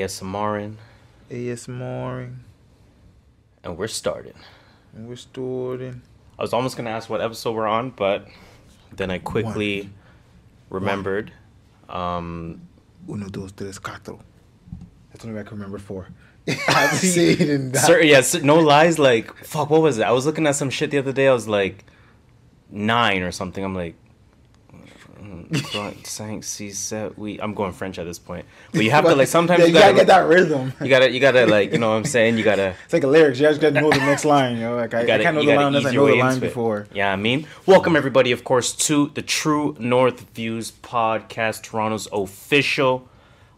ASMRing. ASMRing. And we're starting. I was almost going to ask what episode we're on, but then I quickly remembered. Uno, dos, tres, cuatro. That's only I can remember four. I have to say it in that. No lies, like, fuck, what was it? I was looking at some shit the other day. I was like, 9 or something. I'm like, I'm going French at this point. But you have to, like, sometimes you gotta get that rhythm. You gotta, like, you know what I'm saying? You gotta. It's like a lyrics. You just gotta know the next line, you know? Like, I can't know the line unless I know the line before. Yeah, I mean, welcome everybody, of course, to the True North Views podcast, Toronto's unofficial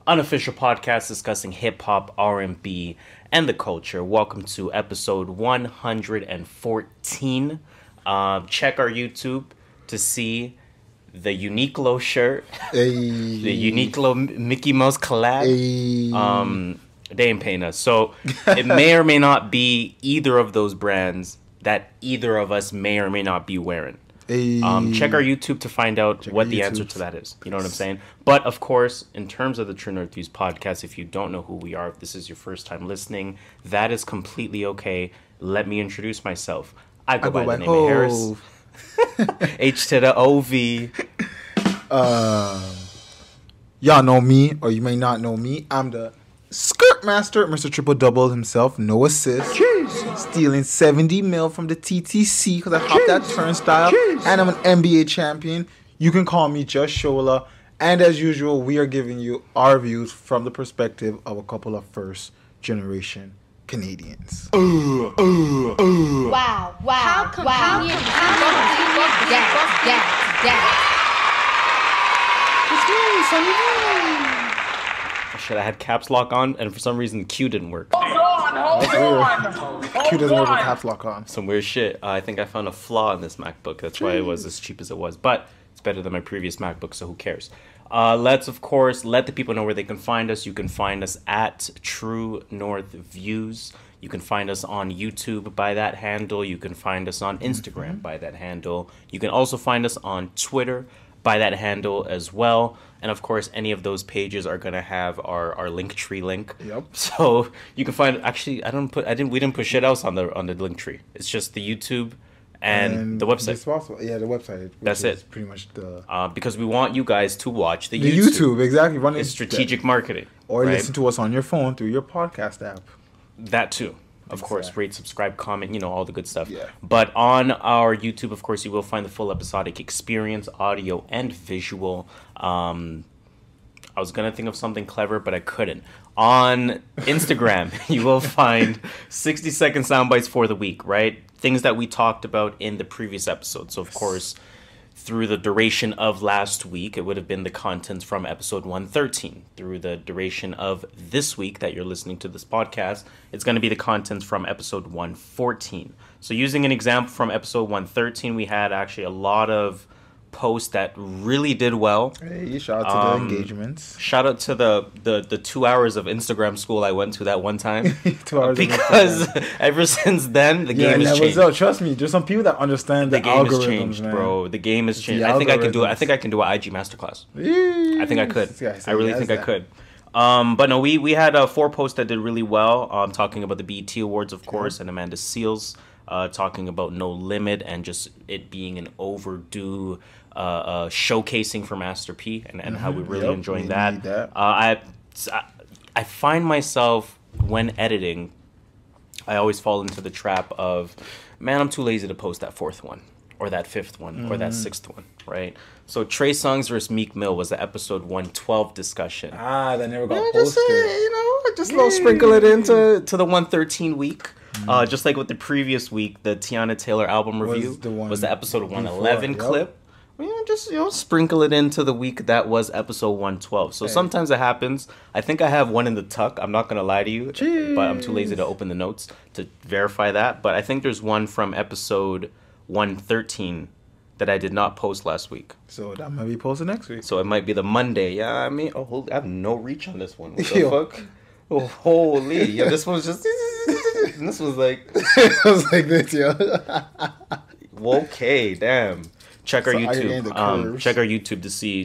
podcast discussing hip-hop, R&B, and the culture. Welcome to episode 114. Check our YouTube to see the Uniqlo shirt, the Uniqlo Mickey Mouse collab. They ain't paying us. So it may or may not be either of those brands that either of us may or may not be wearing. Check our YouTube to find out what the answer to that is. You know what I'm saying? But, of course, in terms of the True North Views podcast, if you don't know who we are, if this is your first time listening, that is completely okay. Let me introduce myself. I go by the name of Harris. H to the O-V. Y'all know me, or you may not know me. I'm the skirt master, Mr. Triple Double himself, no assist. Jeez. Stealing 70 mil from the TTC because I hopped that turnstile. Jeez. And I'm an NBA champion. You can call me Just Shola. And as usual, we are giving you our views from the perspective of a couple of first generation Canadians. Wow. How convenient. Shit, I had caps lock on, and for some reason, Q didn't work. Hold on. Q doesn't work with caps lock on. Some weird shit. I think I found a flaw in this MacBook. That's why it was as cheap as it was. But it's better than my previous MacBook, so who cares? Let's, of course, let the people know where they can find us. You can find us at True North Views. You can find us on YouTube by that handle. You can find us on Instagram by that handle. You can also find us on Twitter by that handle as well. And of course, any of those pages are gonna have our Linktree link. Yep. So you can find. Actually, we didn't put shit else on the Linktree. It's just the YouTube and the website. Yeah, the website. That's it. Pretty much the. Because we want you guys to watch the YouTube. Exactly. It's strategic marketing. Or listen to us on your phone through your podcast app. That too. Of course, rate, subscribe, comment, all the good stuff. Yeah. But on our YouTube, of course, you will find the full episodic experience, audio and visual. I was going to think of something clever, but I couldn't. On Instagram, you will find 60-second sound bites for the week, right? Things that we talked about in the previous episode. So, of course, through the duration of last week, it would have been the contents from episode 113. Through the duration of this week that you're listening to this podcast, it's going to be the contents from episode 114. So using an example from episode 113, we had actually a lot of posts that really did well. Hey, shout out to the engagements. Shout out to the 2 hours of Instagram school I went to that one time. 2 hours because ever since then the game has changed. Trust me, there's some people that understand the game has changed, man. Bro. The game has changed. I think I can do it. I think I can do an IG masterclass. I think I could. I really think I could. But no, we had 4 posts that did really well. Talking about the BET Awards, of course, and Amanda Seales. Talking about No Limit and just it being an overdue showcasing for Master P and how we're really enjoying that. I find myself, when editing, I always fall into the trap of, man, I'm too lazy to post that 4th one or that 5th one or that 6th one, right? So Trey Songz versus Meek Mill was the episode 112 discussion. That never got posted. Just a little sprinkle it into the 113 week. Just like with the previous week, the Tiana Taylor album review was the episode 111 clip. Just sprinkle it into the week that was episode 112. So sometimes it happens. I think I have one in the tuck. I'm not gonna lie to you, but I'm too lazy to open the notes to verify that. But I think there's one from episode 113 that I did not post last week. So that might be posted next week. So it might be the Monday. Yeah, I mean, I have no reach on this one. What the fuck? Oh, holy! Yeah, this one's just. This was like. It was like this, yo. Okay, damn. check our So I ain't the YouTube. curves. Check our YouTube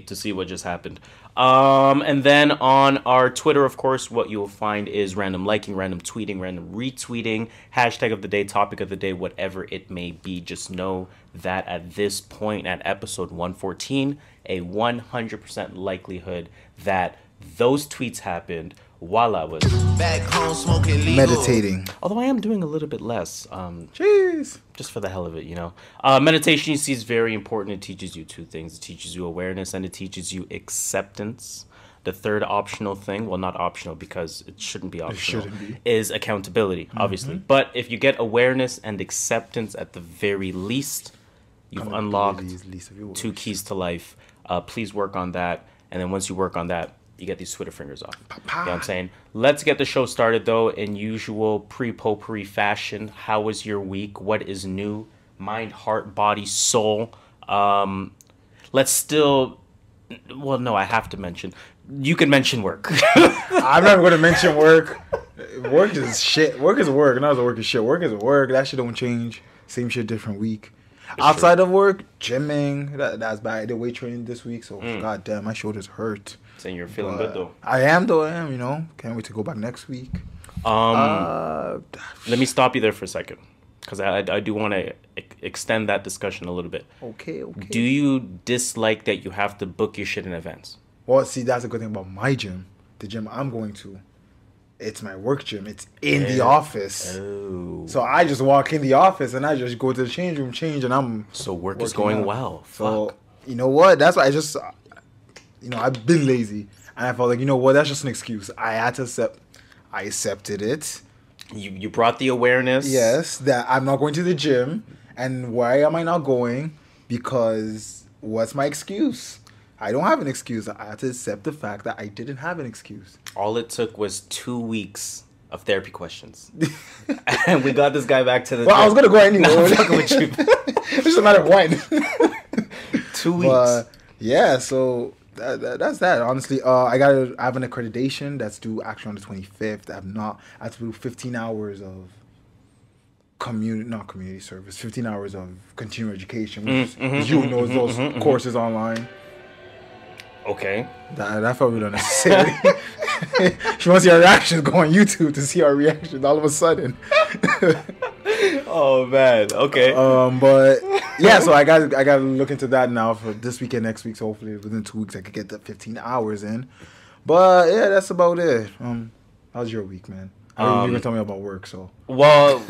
to see what just happened. And then on our Twitter, of course, what you'll find is random liking, random tweeting, random retweeting, hashtag of the day, topic of the day, whatever it may be. Just know that at this point, at episode 114, a 100% likelihood that those tweets happened while I was back home smoking legal. Meditating. although I am doing a little bit less. Jeez. Just for the hell of it, you know. Meditation, you see, is very important. It teaches you two things. It teaches you awareness and it teaches you acceptance. The third optional thing, well, not optional because it shouldn't be optional, is accountability, obviously. But if you get awareness and acceptance at the very least, you've unlocked two keys to life. Please work on that. And then once you work on that, you get these Twitter fingers off. You know what I'm saying? Let's get the show started, though, in usual pre-potpourri fashion. How was your week? What is new? Mind, heart, body, soul. Let's still... Well, no, I have to mention. You can mention work. I'm not going to mention work. Work is shit. Work is work. Not work is shit. Work is work. That shit don't change. Same shit, different week. Outside of work, gymming. That's bad. I did weight training this week, so goddamn, my shoulders hurt. Saying you're feeling good, though. I am, you know. Can't wait to go back next week. Let me stop you there for a second. Because I do want to extend that discussion a little bit. Okay. Do you dislike that you have to book your shit in advance? Well, see, that's a good thing about my gym. The gym I'm going to. It's my work gym. It's in the office. Oh. So I just walk in the office and I just go to the change room, change, and I'm... So work is going well. So, Fuck. you know what? That's why I just... You know, I've been lazy. And I felt like, you know what? That's just an excuse. I had to accept... I accepted it. You brought the awareness. Yes, that I'm not going to the gym. And why am I not going? Because what's my excuse? I don't have an excuse. I had to accept the fact that I didn't have an excuse. All it took was 2 weeks of therapy questions. And we got this guy back to the Well, I was going to go anyway. No, I'm fucking with you. It doesn't matter when. 2 weeks. But, yeah, so that's that. Honestly, I have an accreditation that's due actually on the 25th. I have to do 15 hours of not community service, 15 hours of continuing education, which you know those courses online. Okay. That felt really unnecessary. She wants your reactions. Go on YouTube to see our reactions all of a sudden. Oh man. Okay. But yeah, so I got to look into that now for this week and next week. So hopefully within 2 weeks I could get the 15 hours in. But yeah, that's about it. How's your week, man? You were gonna tell me about work, so. Well,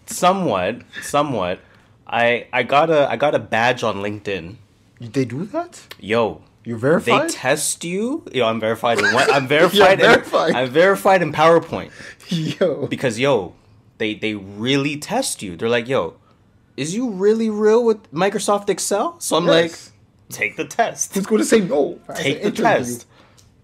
somewhat. I got a badge on LinkedIn. They do that? Yo. You're verified? They test you. Yo, I'm verified in what? I'm verified. I'm verified in PowerPoint. Yo. Because they really test you. They're like, yo, is you really real with Microsoft Excel? So I'm like, take the test. Who's going to say no? Take the test.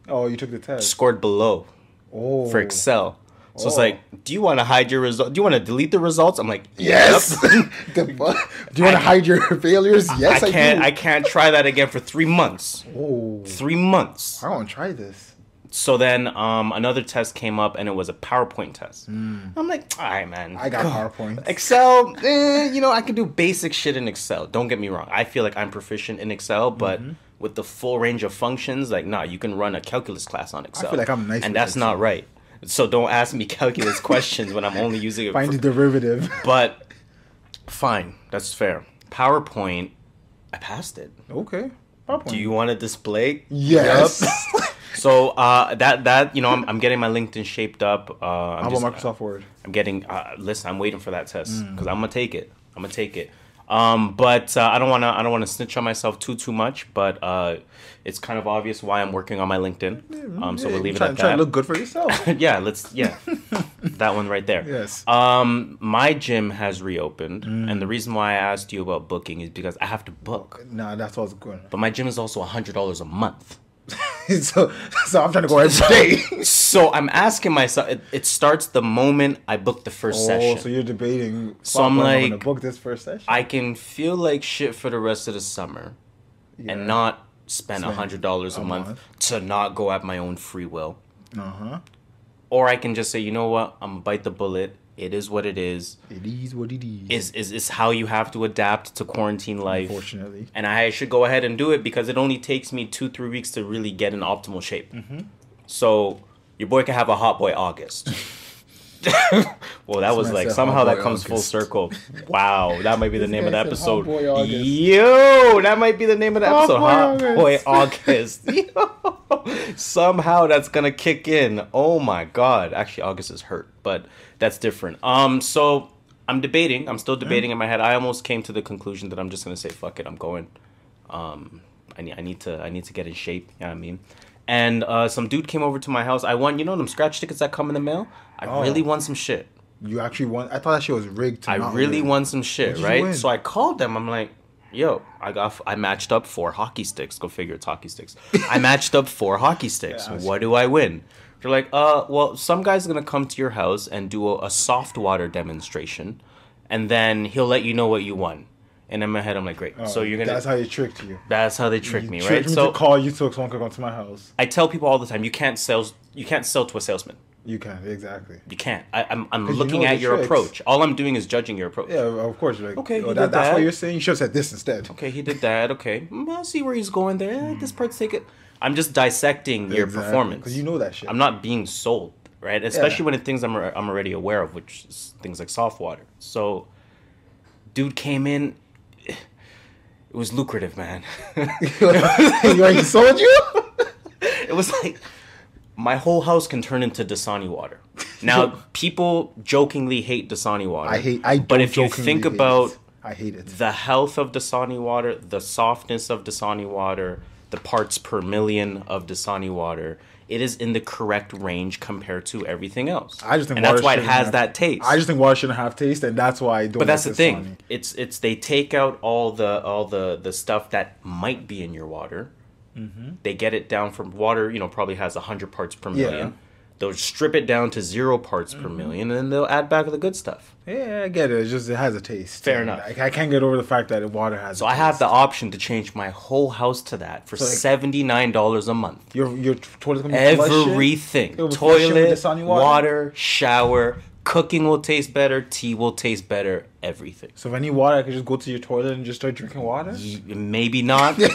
Oh, you took the test. Scored below. For Excel. So it's like, do you want to hide your result? Do you want to delete the results? I'm like, yes. Yep. Do you want to hide your failures? Yes, I can't. do. I can't try that again for 3 months. Oh. 3 months. I want to try this. So then another test came up, and it was a PowerPoint test. I'm like, all right, man. I got PowerPoint. Excel, I can do basic shit in Excel. Don't get me wrong. I feel like I'm proficient in Excel, but with the full range of functions, like, nah, you can run a calculus class on Excel. I feel like I'm nice. And that's Excel. not right. So don't ask me calculus questions when I'm only using it. Find the derivative. But fine, that's fair. PowerPoint, I passed it. Okay. PowerPoint. Do you want to display? Yes. Yep. So that I'm getting my LinkedIn shaped up. How about Microsoft Word? I'm getting. Listen, I'm waiting for that test because I'm gonna take it. But I don't wanna snitch on myself too much. But it's kind of obvious why I'm working on my LinkedIn. So we'll leave it at that. Try to look good for yourself. Yeah, that one right there. Yes. My gym has reopened, and the reason why I asked you about booking is because I have to book. Nah, that's what's good. But my gym is also $100 a month. so I'm trying to go every day. So I'm asking myself, it starts the moment I book the first session. Oh, so you're debating. So I'm like, going to book this first session. I can feel like shit for the rest of the summer, and not spend $100 a month to not go at my own free will. or I can just say, you know what, I'm gonna bite the bullet. It is what it is. It is what it is. Is how you have to adapt to quarantine life. Unfortunately. And I should go ahead and do it because it only takes me 2-3 weeks to really get in optimal shape. So your boy can have a hot boy August. Well, that was like somehow that comes full circle. Wow, that might be the name of the episode. Yo, that might be the name of the episode. Hot boy August. Yo. Somehow that's gonna kick in. Oh my god. Actually, August is hurt, but that's different. So I'm debating. I'm still debating in my head. I almost came to the conclusion that I'm just gonna say fuck it. I'm going. I need to get in shape. You know what I mean? And some dude came over to my house. I won, them scratch tickets that come in the mail? I really won some shit. You actually won? I thought that shit was rigged. I really won some shit, right? So I called them. I'm like, yo, I matched up 4 hockey sticks. Go figure, it's hockey sticks. I matched up 4 hockey sticks. Yeah, what do I win? They're like, well, some guy's going to come to your house and do a soft water demonstration. And then he'll let you know what you won. And in my head, I'm like, great. So you're gonna. That's how they tricked you. That's how they tricked me, right? Tricked me to call you so someone could come to my house. I tell people all the time, you can't sell to a salesman. You can, exactly. You can't. I'm looking at your approach. All I'm doing is judging your approach. Yeah, of course. You're like, okay, that's what you're saying. You should have said this instead. Okay, he did that. Okay, I see where he's going there. This part's taken. I'm just dissecting your performance because you know that shit. I'm not being sold, right? Especially when it's things I'm already aware of, which is things like soft water. So, dude came in. It was lucrative, man. He sold you? It was like my whole house can turn into Dasani water. Now, people jokingly hate Dasani water. But if you think about I hate it. The health of Dasani water, the softness of Dasani water, the parts per million of Dasani water, it is in the correct range compared to everything else. I just think, and that's why it has that taste. I just think water shouldn't have taste, and that's why I don't. But that's the thing. It's they take out all the stuff that might be in your water. They get it down from water. Probably has 100 parts per million. Yeah. They'll strip it down to 0 parts per million, and then they'll add back the good stuff. Yeah, I get it. It's just it has a taste. Fair enough. I can't get over the fact that water has. So I have the option to change my whole house to that for $79 a month. Your toilet's gonna be everything. Toilet, water, shower, cooking will taste better. Tea will taste better. Everything. So if I need water, I could just go to your toilet and just start drinking water. Maybe not. But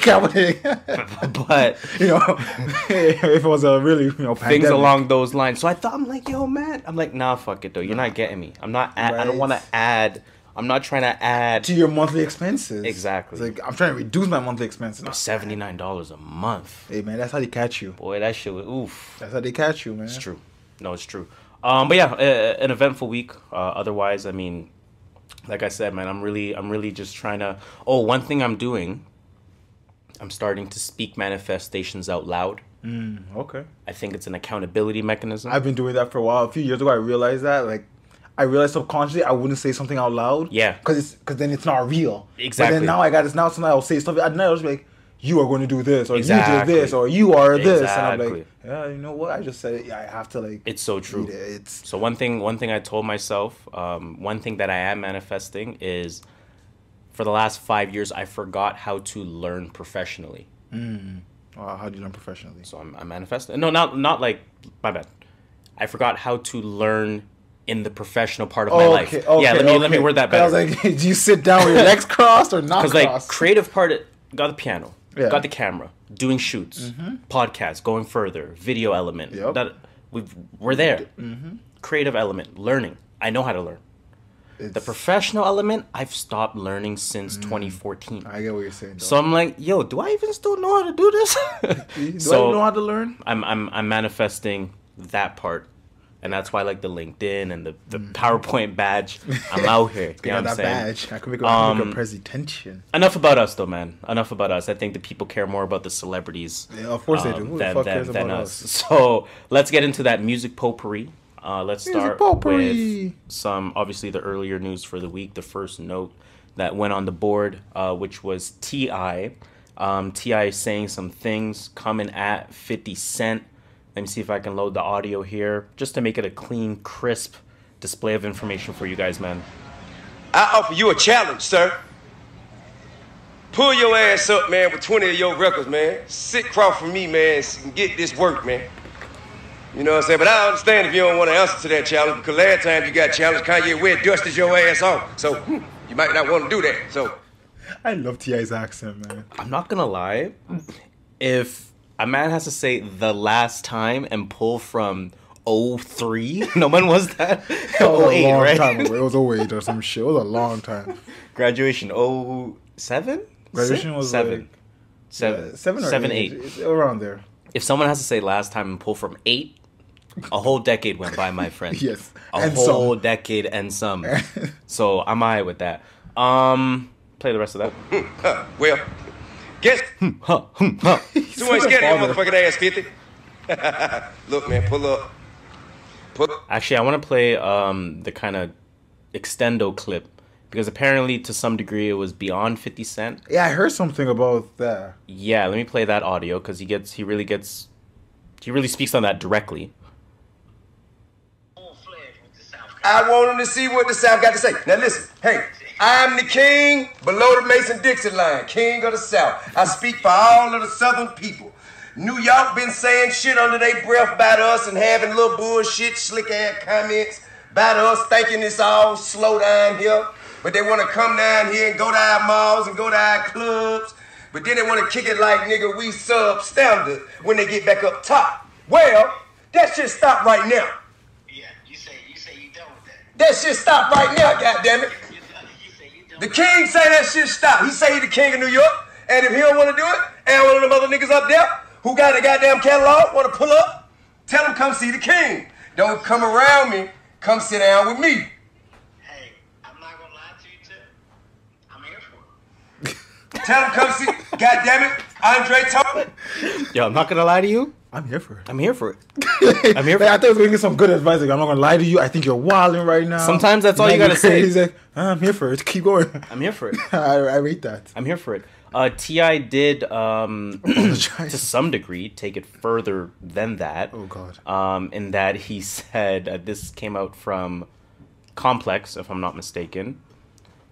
if it was a really things pandemic. Along those lines. So I'm like, yo, man. I'm like, nah, fuck it though. You're not getting me. I'm not. I don't want to add. I'm not trying to add to your monthly expenses. Exactly. It's like I'm trying to reduce my monthly expenses. $79 a month. Hey man, that's how they catch you. Boy, that shit was oof. That's how they catch you, man. It's true. No, it's true. But yeah, an eventful week. Otherwise, I mean. Like I said, man, I'm really just trying to. Oh, one thing I'm doing. I'm starting to speak manifestations out loud. Okay. I think it's an accountability mechanism. I've been doing that for a while. A few years ago, I realized that. I realized subconsciously I wouldn't say something out loud. Yeah. Because then it's not real. Exactly. But then now I got this. Now sometimes I'll say stuff. I'd never be like, you are going to do this, or you did this, or you are this, and I'm like, yeah, you know what? I just said it. Yeah, I have to It's so true. So one thing I told myself, one thing that I am manifesting is, for the last 5 years, I forgot how to learn professionally. Wow, how do you learn professionally? So I'm manifesting. No, not like my bad. I forgot how to learn in the professional part of my life. Yeah, let me word that better. I was like, do you sit down with your legs crossed or not crossed? Because creative part, got the piano. Yeah. Got the camera, doing shoots, podcasts, going further, video element. Yep. We're there. Creative element, learning. I know how to learn. The professional element, I've stopped learning since 2014. I get what you're saying. Though. So I'm like, yo, do I even still know how to do this? Do I know how to learn? I'm manifesting that part. And that's why I like the LinkedIn and the PowerPoint badge. I'm out here. You know what I'm saying? Badge. I can make a presentation. Enough about us, though, man. Enough about us. I think the people care more about the celebrities. Yeah, of course they do. Who the fuck cares about us? So let's get into that music potpourri. Let's start with obviously, the earlier news for the week. The first note that went on the board, which was T.I. T.I. is saying some things coming at 50 Cent. Let me see if I can load the audio here, just to make it a clean, crisp display of information for you guys, man. I offer you a challenge, sir. Pull your ass up, man, with 20 of your records, man. Sit across from me, man, and get this work, man. You know what I'm saying? But I understand if you don't want to answer to that challenge, because last time you got challenged, Kanye West dusted your ass off. So you might not want to do that. So I love T.I.'s accent, man. I'm not gonna lie. If a man has to say the last time and pull from 03, no one was that. 08, right? Time away. It was 08 or some shit. It was a long time. Graduation 07? Graduation was 7. like, 7. yeah, 7 or 7, 8. 8. It's around there. If someone has to say last time and pull from 8, a whole decade went by, my friend. Yes. A whole decade and some. So I'm alright with that. Play the rest of that. Well, guess. Someone scared of your motherfucking ass 50. Look, man, pull up. Actually, I want to play the kind of extendo clip. Because apparently, to some degree, it was beyond 50 Cent. Yeah, I heard something about that. Yeah, let me play that audio because he really speaks on that directly. I want him to see what the South got to say. Now listen, hey, I'm the king below the Mason-Dixon line, king of the South. I speak for all of the Southern people. New York been saying shit under their breath about us and having little bullshit, slick-ass comments about us, thinking it's all slow down here. But they want to come down here and go to our malls and go to our clubs. But then they want to kick it like, nigga, we substandard when they get back up top. Well, that shit stop right now. Yeah, you say you done with that. That shit stop right now, goddammit. The king say that shit stop. He say he the king of New York. And if he don't want to do it, and one of them other niggas up there who got a goddamn catalog want to pull up, tell them come see the king. Don't come around me. Come sit down with me. Tell him come see. God damn it, Andre told. Yo, I'm not gonna lie to you. I'm here for it. I'm here for it. I'm here for it. I thought I was gonna get some good advice. Like, I'm not gonna lie to you. I think you're wilding right now. Sometimes that's all you gotta say. He's like, I'm here for it. Keep going. I'm here for it. I rate that. I'm here for it. T.I. did, to some degree, take it further than that. Oh God. In that he said, this came out from Complex, if I'm not mistaken.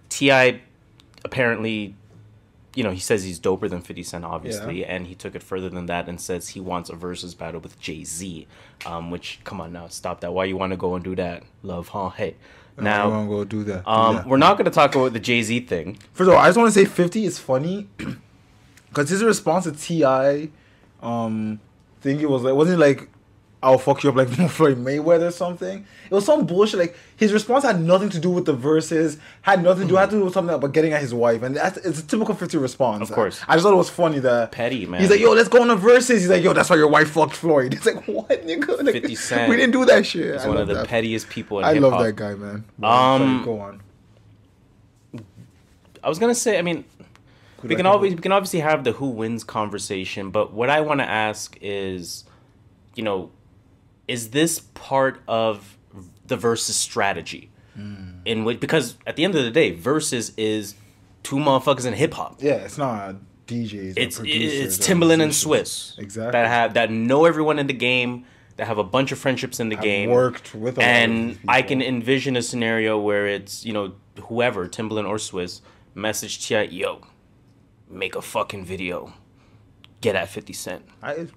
T.I. apparently, you know, he says he's doper than 50 Cent, obviously, and he took it further than that and says he wants a versus battle with Jay-Z, which, come on now, stop that. Why you want to go and do that, love, huh? Hey. Now, I want to go do that. We're not going to talk about the Jay-Z thing. First of all, I just want to say 50 is funny because his response to T.I. thing, it was like, wasn't it like, I'll fuck you up like Floyd Mayweather or something? It was some bullshit. Like, his response had nothing to do with the verses, had nothing to do, had to do with something about getting at his wife. And it's a typical 50 response. Of course. I just thought it was funny that... Petty, man. He's like, yo, let's go on the verses. He's like, yo, that's why your wife fucked Floyd. It's like, what, nigga? Like, 50 Cent. We didn't do that shit. He's one of the pettiest people in I hip-hop. love that guy, man. Sorry, go on. I was going to say, I mean... We can obviously have the who wins conversation, but what I want to ask is, you know, is this part of the Verzuz strategy? In which, because at the end of the day, Verzuz is two motherfuckers in hip hop. Yeah, it's not DJs. It's Timbaland and Swiss. Exactly. That know everyone in the game, that have a bunch of friendships in the game. Worked with a lot of these people. I can envision a scenario where it's, you know, whoever, Timbaland or Swiss, message T.I., yo, make a fucking video. Get at 50 Cent.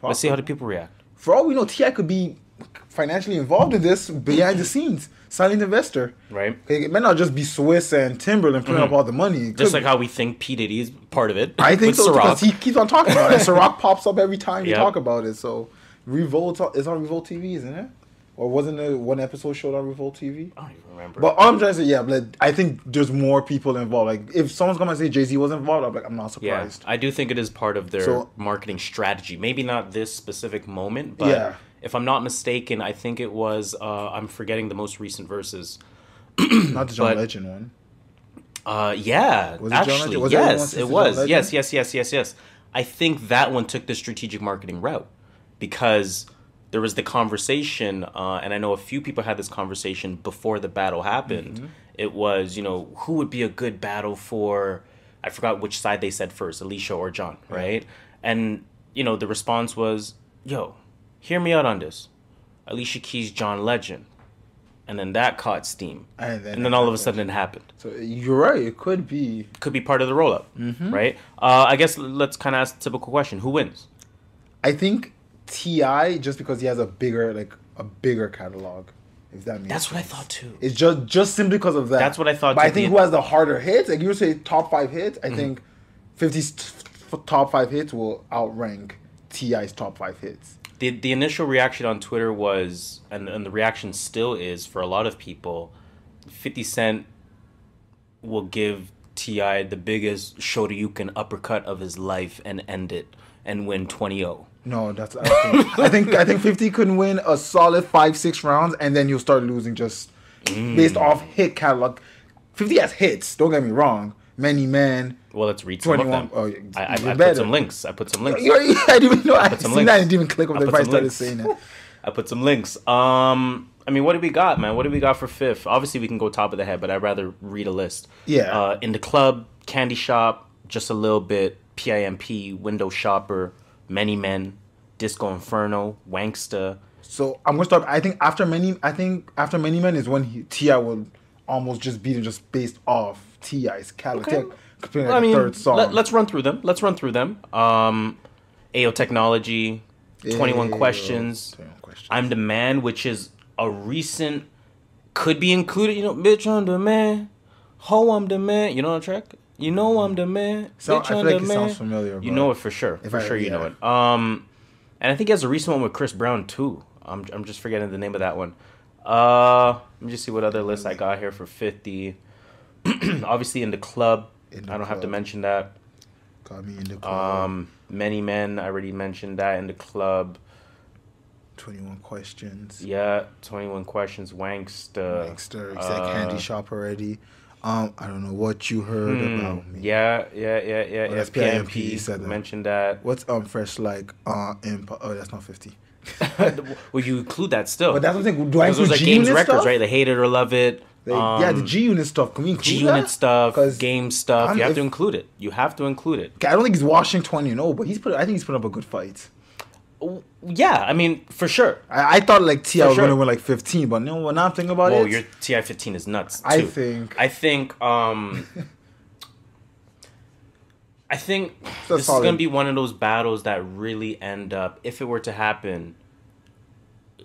Let's see how the people react. For all we know, T.I. could be financially involved in this behind the scenes. Silent investor. Right. It may not just be Swiss and Timberland putting up all the money. Just like how we think P. Diddy is part of it. I think so, because he keeps on talking about it. Ciroc pops up every time you Yep. talk about it. So Revolt is on Revolt TV, isn't it? Or wasn't there one episode showed on Revolt TV? I don't even remember. But all I'm trying to say, yeah, but I think there's more people involved. Like, if someone's going to say Jay-Z was involved, I'm like, I'm not surprised. Yeah, I do think it is part of their marketing strategy. Maybe not this specific moment, but if I'm not mistaken, I think it was, I'm forgetting the most recent verses. Not the John Legend one. Yeah, was it actually, was yes, it was. Yes. I think that one took the strategic marketing route because there was the conversation, and I know a few people had this conversation before the battle happened. Mm-hmm. It was, you know, who would be a good battle for, I forgot which side they said first, Alicia or John, right? And, you know, the response was, yo, hear me out on this. Alicia Keys, John Legend. And then that caught steam. And then all of a sudden it happened. So you're right. It could be. Could be part of the roll-up, right? I guess let's kind of ask the typical question. Who wins? I think T.I., just because he has a bigger, like, a bigger catalog. If that makes That's sense. what I thought too. It's just simply because of that. That's what I thought. But I think who has the harder hits? Like you say, top 5 hits. I think 50's top 5 hits will outrank T.I.'s top 5 hits. The initial reaction on Twitter was, and the reaction still is for a lot of people, 50 Cent will give T.I. the biggest Shoryuken uppercut of his life and end it and win 20-0. No, that's I think 50 couldn't win a solid 5-6 rounds and then he'll start losing just based off hit catalog. 50 has hits, don't get me wrong. Many Men. Well, let's read some 21. of them. Oh, I put some links. I didn't even know. I seen that. I didn't even click on the if I started links. saying it. I put some links. I mean, what do we got, man? What do we got for fifth? Obviously, we can go top of the head, but I'd rather read a list. Yeah. In the Club, Candy Shop, Just a Little Bit, PIMP, Window Shopper, Many Men, Disco Inferno, Wanksta. So I'm gonna start. I think after Many Men is when T.I. will almost just beat him just based off T.I.'s catalog. Okay. I mean, third song. Let's run through them. AO Technology, 21 Questions, I'm the Man, which is a recent, could be included, bitch, I'm the man, ho, I'm the man, you know the track? You know I'm the man, so, bitch, I I'm feel like the it man. Sounds familiar. You know it for sure. You know it. And I think he has a recent one with Chris Brown, too. I'm just forgetting the name of that one. Let me just see what other list I got here for 50. Obviously, In the Club. I don't have to mention that. Got me In the Club. Many Men, I already mentioned that. In the Club. 21 Questions. Yeah, 21 Questions. Wanksta. You said Candy Shop already. I don't know what you heard about me. Yeah. That's PIMP. Said that. Mentioned that. What's Fresh like? That's not 50. Well, you include that still. But that's the thing. Do I include those are Games records, stuff? Right? The Hate It or Love It. The G Unit stuff. Can we include G Unit stuff, Game stuff. You have to include it. I don't think he's washing 20-0, but I think he's putting up a good fight. Yeah, I mean, for sure. I thought like T.I. was going to win like 15, but no, when I'm thinking about it. Whoa, your T.I. 15 is nuts, too. I think this is going to be one of those battles that really end up, if it were to happen,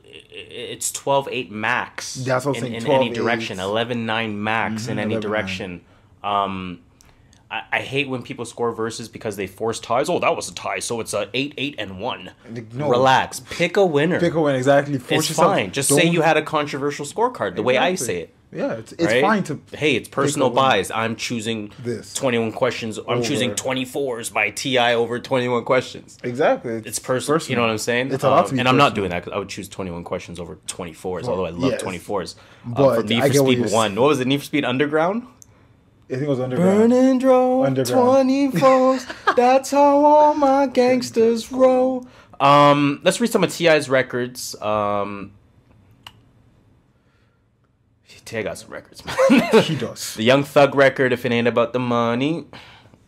it's 12-8 max. That's what I'm saying. In any direction. 11-9 max in any direction. I hate when people score verses because they force ties. Oh, that was a tie, so it's a 8-8-1. No. Relax. Pick a winner. Exactly. It's fine. Just say you had a controversial scorecard, the way I say it. Yeah, it's right? Fine to. Hey, it's personal bias. I'm choosing this 21 Questions. I'm choosing 24s by T.I. over 21 Questions. Exactly. It's personal. You know what I'm saying? It's a lot to be and personal. I'm not doing that because I would choose 21 Questions over 24s, although I love 24s. But for Need for Speed 1. What was it? Need for Speed Underground? I think it was Underground. Burning Drove 24s. That's how all my gangsters roll. Let's read some of T.I.'s records. T.I. got some records, man. He does. The Young Thug record, If It Ain't About the Money.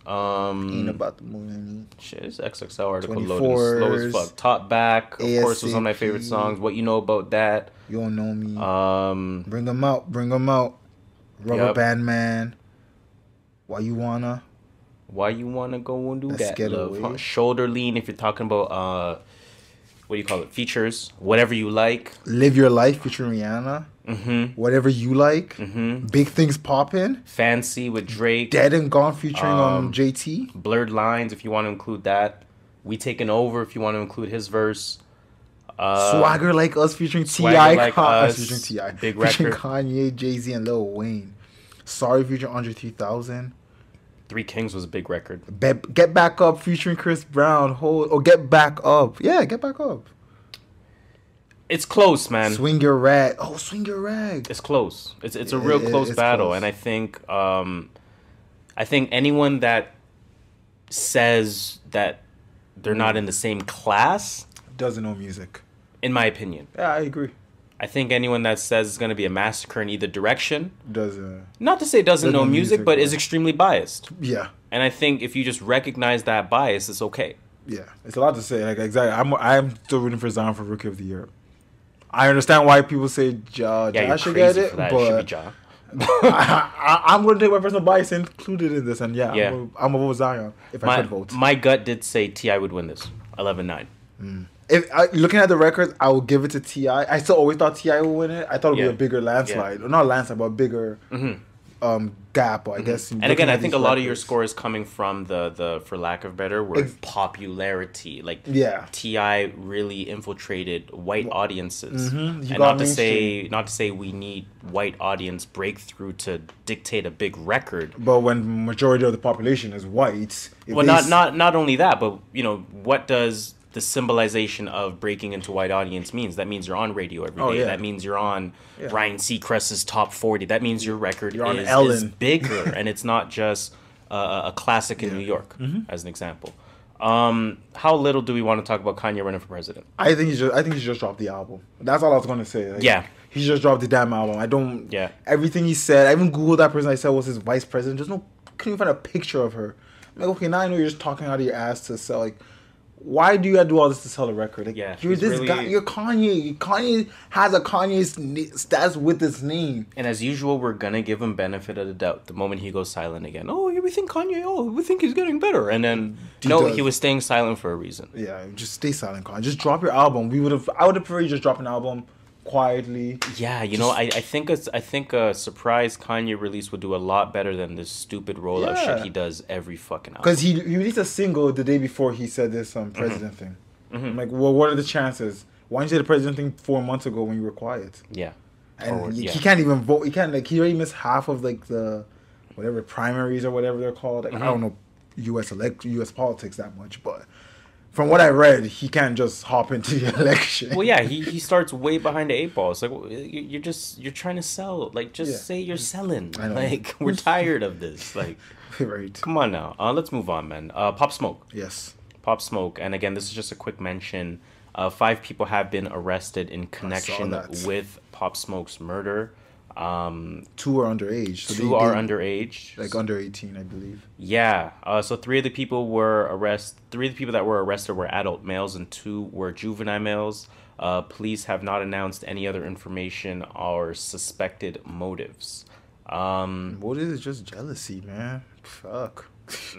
Ain't About the Money. Shit, this XXL article loaded slow as fuck. Top Back, of course, was one of my favorite songs. What You Know About That. You Don't Know Me. Bring 'em out. Rubber Band Man. Why You Wanna Go and Do Let's That, Get love. Away. Shoulder Lean, if you're talking about, what do you call it? Features. Whatever You Like. Live Your Life featuring Rihanna. Mm-hmm. Whatever You Like. Mm-hmm. Big Things Poppin'. Fancy with Drake. Dead and Gone featuring JT. Blurred Lines, if you want to include that. We Taking Over, if you want to include his verse. Swagger Like Us featuring T.I. Like Us. Featuring T.I. Big featuring record. Kanye, Jay-Z, and Lil Wayne. Sorry featuring Andre 3000. Three Kings was a big record. Get Back Up featuring Chris Brown. Get Back Up. Yeah, Get Back Up. It's close, man. Swing Your Rag. Oh, Swing Your Rag. It's close. It's a real close battle, close. And I think anyone that says that they're not in the same class doesn't know music, in my opinion. Yeah, I agree. I think anyone that says it's going to be a massacre in either direction doesn't. Not to say doesn't know music, but is extremely biased. Yeah. And I think if you just recognize that bias, it's okay. Yeah, it's a lot to say. Like exactly, I'm still rooting for Zion for Rookie of the Year. I understand why people say Ja should get it, but it should be Ja. I'm going to take my personal bias included in this, and I'm a vote Zion if I could vote. My gut did say T.I. would win this, 11-9. Looking at the records, I will give it to T.I. I still always thought T.I. would win it. I thought it would be a bigger landslide. Not landslide, but a bigger gap, I guess. And again, I think a lot of your score is coming from the for lack of better word, popularity. Like, T.I. really infiltrated white audiences. And not to say we need white audience breakthrough to dictate a big record. But when majority of the population is white... Well, not only that, but, you know, what does the symbolization of breaking into white audience means? That means you're on radio every day. That means you're on Ryan Seacrest's top 40. That means your record is bigger, and it's not just a classic in New York, as an example. How little do we want to talk about Kanye running for president? I think he just dropped the album. That's all I was going to say. Like, he just dropped the damn album. I don't... Everything he said, I even Googled that person I said was his vice president. Couldn't even find a picture of her. I'm like, okay, now I know you're just talking out of your ass to sell, like... Why do you have to do all this to sell a record? Like, you're this guy. You're Kanye. Kanye has a Kanye's stats with his name. And as usual, we're gonna give him benefit of the doubt. The moment he goes silent again, we think Kanye. We think he's getting better. And then he was staying silent for a reason. Yeah, just stay silent, Kanye. Just drop your album. I would have preferred you just drop an album quietly. Yeah, I think a surprise Kanye release would do a lot better than this stupid rollout shit he does every fucking album. Because he released a single the day before he said this president thing. I'm like, well, what are the chances? Why didn't you say the president thing 4 months ago when you were quiet? Yeah. And he can't even vote. He can't, like, he already missed half of, like, the whatever primaries or whatever they're called. Like, I don't know U.S. politics that much, but from what I read, he can't just hop into the election. Well, yeah, he starts way behind the 8 ball. It's like, you're trying to sell. Like, just say you're selling. Like, we're tired of this. Like, right. Come on now. Let's move on, man. Pop Smoke. Yes. Pop Smoke. And again, this is just a quick mention. 5 people have been arrested in connection with Pop Smoke's murder. 2 are underage. So 2 are underage. Like under 18, I believe. Yeah. So 3 of the people that were arrested were adult males and 2 were juvenile males. Police have not announced any other information or suspected motives. Motive is just jealousy, man. Fuck.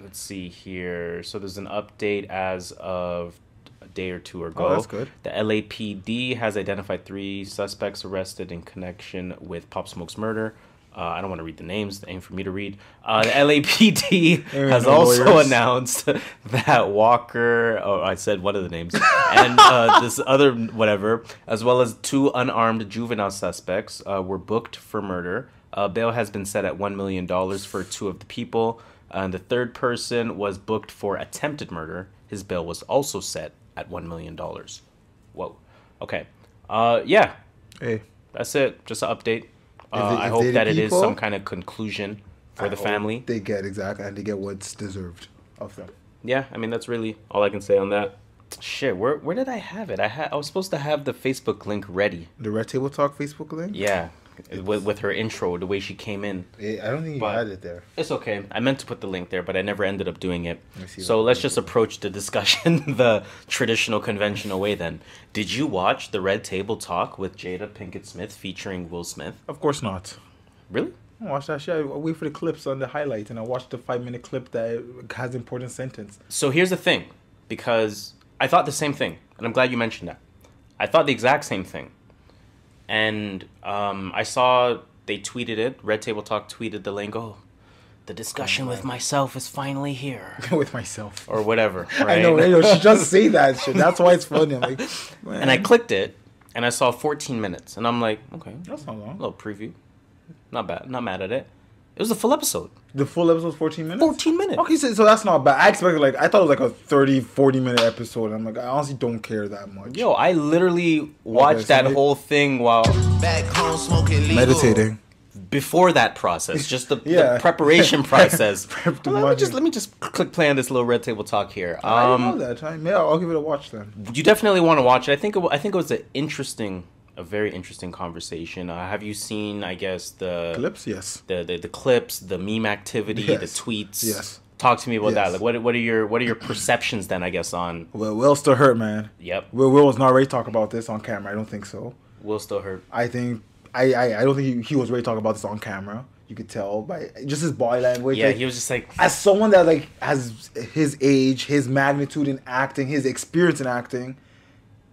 Let's see here. So there's an update as of a day or 2 ago. Oh, that's good. The LAPD has identified 3 suspects arrested in connection with Pop Smoke's murder. I don't want to read the names. They ain't for me to read. The LAPD has also announced that Walker... Oh, I said one of the names. And this other whatever, as well as 2 unarmed juvenile suspects were booked for murder. Bail has been set at $1 million for 2 of the people. And the 3rd person was booked for attempted murder. His bail was also set at $1 million. Whoa. Okay. Yeah. Hey. That's it. Just an update. I hope that it is some kind of conclusion for the family. They get and they get what's deserved of them. Yeah, I mean, that's really all I can say on that. Shit, where did I have it? I was supposed to have the Facebook link ready. The Red Table Talk Facebook link? Yeah. With her intro, the way she came in. I don't think you had it there. It's okay. I meant to put the link there, but I never ended up doing it. So let's just approach the discussion the traditional, conventional way then. Did you watch the Red Table Talk with Jada Pinkett Smith featuring Will Smith? Of course not. Really? I watched that shit. I wait for the clips on the highlights, and I watched the 5-minute clip that has important sentence. So here's the thing, because I thought the same thing, and I'm glad you mentioned that. I thought the exact same thing. And I saw they tweeted it. Red Table Talk tweeted the link. Oh, the discussion with myself is finally here. With myself. Or whatever. Right? I know. She just say that shit. That's why it's funny. I'm like, man. And I clicked it, and I saw 14 minutes. And I'm like, okay. That's not long. A little preview. Not bad. Not mad at it. It was a full episode. The full episode was 14 minutes? 14 minutes. Okay, so that's not bad. I expected, I thought it was like a 30, 40-minute episode. I'm like, I honestly don't care that much. Yo, I literally watched that whole thing while... Back home smoking legal. Meditating. Before that process. Just the preparation process. Let me just click play on this little Red Table Talk here. I didn't know that. I'll give it a watch then. You definitely want to watch it. I think it was a very interesting conversation. Have you seen, I guess, the clips? Yes. The clips, the meme activity, the tweets. Yes. Talk to me about that. Like, what are your perceptions then? I guess on. Well, Will still hurt, man. Yep. Will was not ready to talk about this on camera. I don't think so. Will still hurt. I think I don't think he was ready to talk about this on camera. You could tell by just his body language. Yeah, he was just like, as someone that has his age, his magnitude in acting, his experience in acting.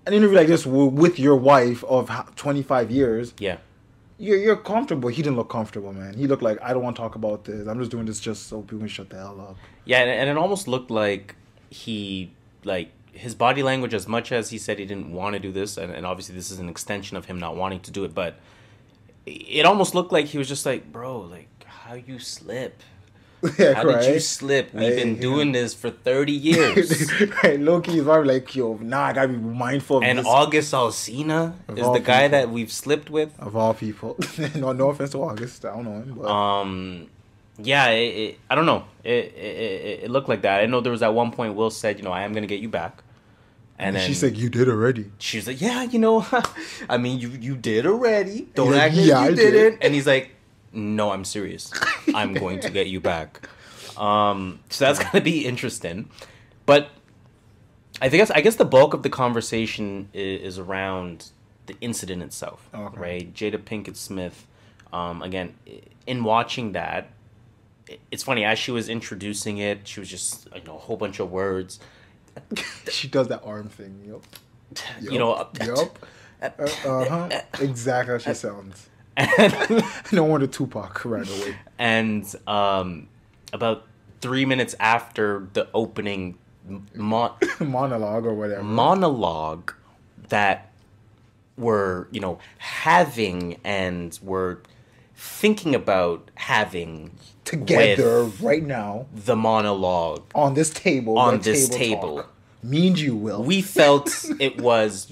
an interview like this with your wife of 25 years, Yeah. you're comfortable. He didn't look comfortable, man. He looked like, I don't want to talk about this. I'm just doing this just so people can shut the hell up. Yeah, and it almost looked like his body language, as much as he said he didn't want to do this, and obviously this is an extension of him not wanting to do it, but it almost looked like he was just like, bro, like, how you slip? Yeah, How did you slip? We've been doing this for 30 years. Right, low-key is probably like, yo, I gotta be mindful of And this. August Alsina is all the guy people. that we've slipped with. Of all people. No offense to August. I don't know him, but... Yeah, I don't know. It looked like that. I know there was at one point Will said, I am going to get you back. And then she said, you did already. She was like, yeah, I mean, you did already. Don't Yeah, act like yeah, you I did. didn't. And he's like, no, I'm serious. I'm going to get you back. So that's going to be interesting. But I guess the bulk of the conversation is around the incident itself, Okay. right? Jada Pinkett Smith, again, in watching that, it's funny, as she was introducing it, she was just, a whole bunch of words. She does that arm thing, yup. Yup. Exactly how she sounds. No wonder Tupac right away. And about 3 minutes after the opening Monologue or whatever. monologue that we're, having and we're thinking about having Together with right now the monologue on this table. on our this talk. table. Me and you, Will. We felt it was,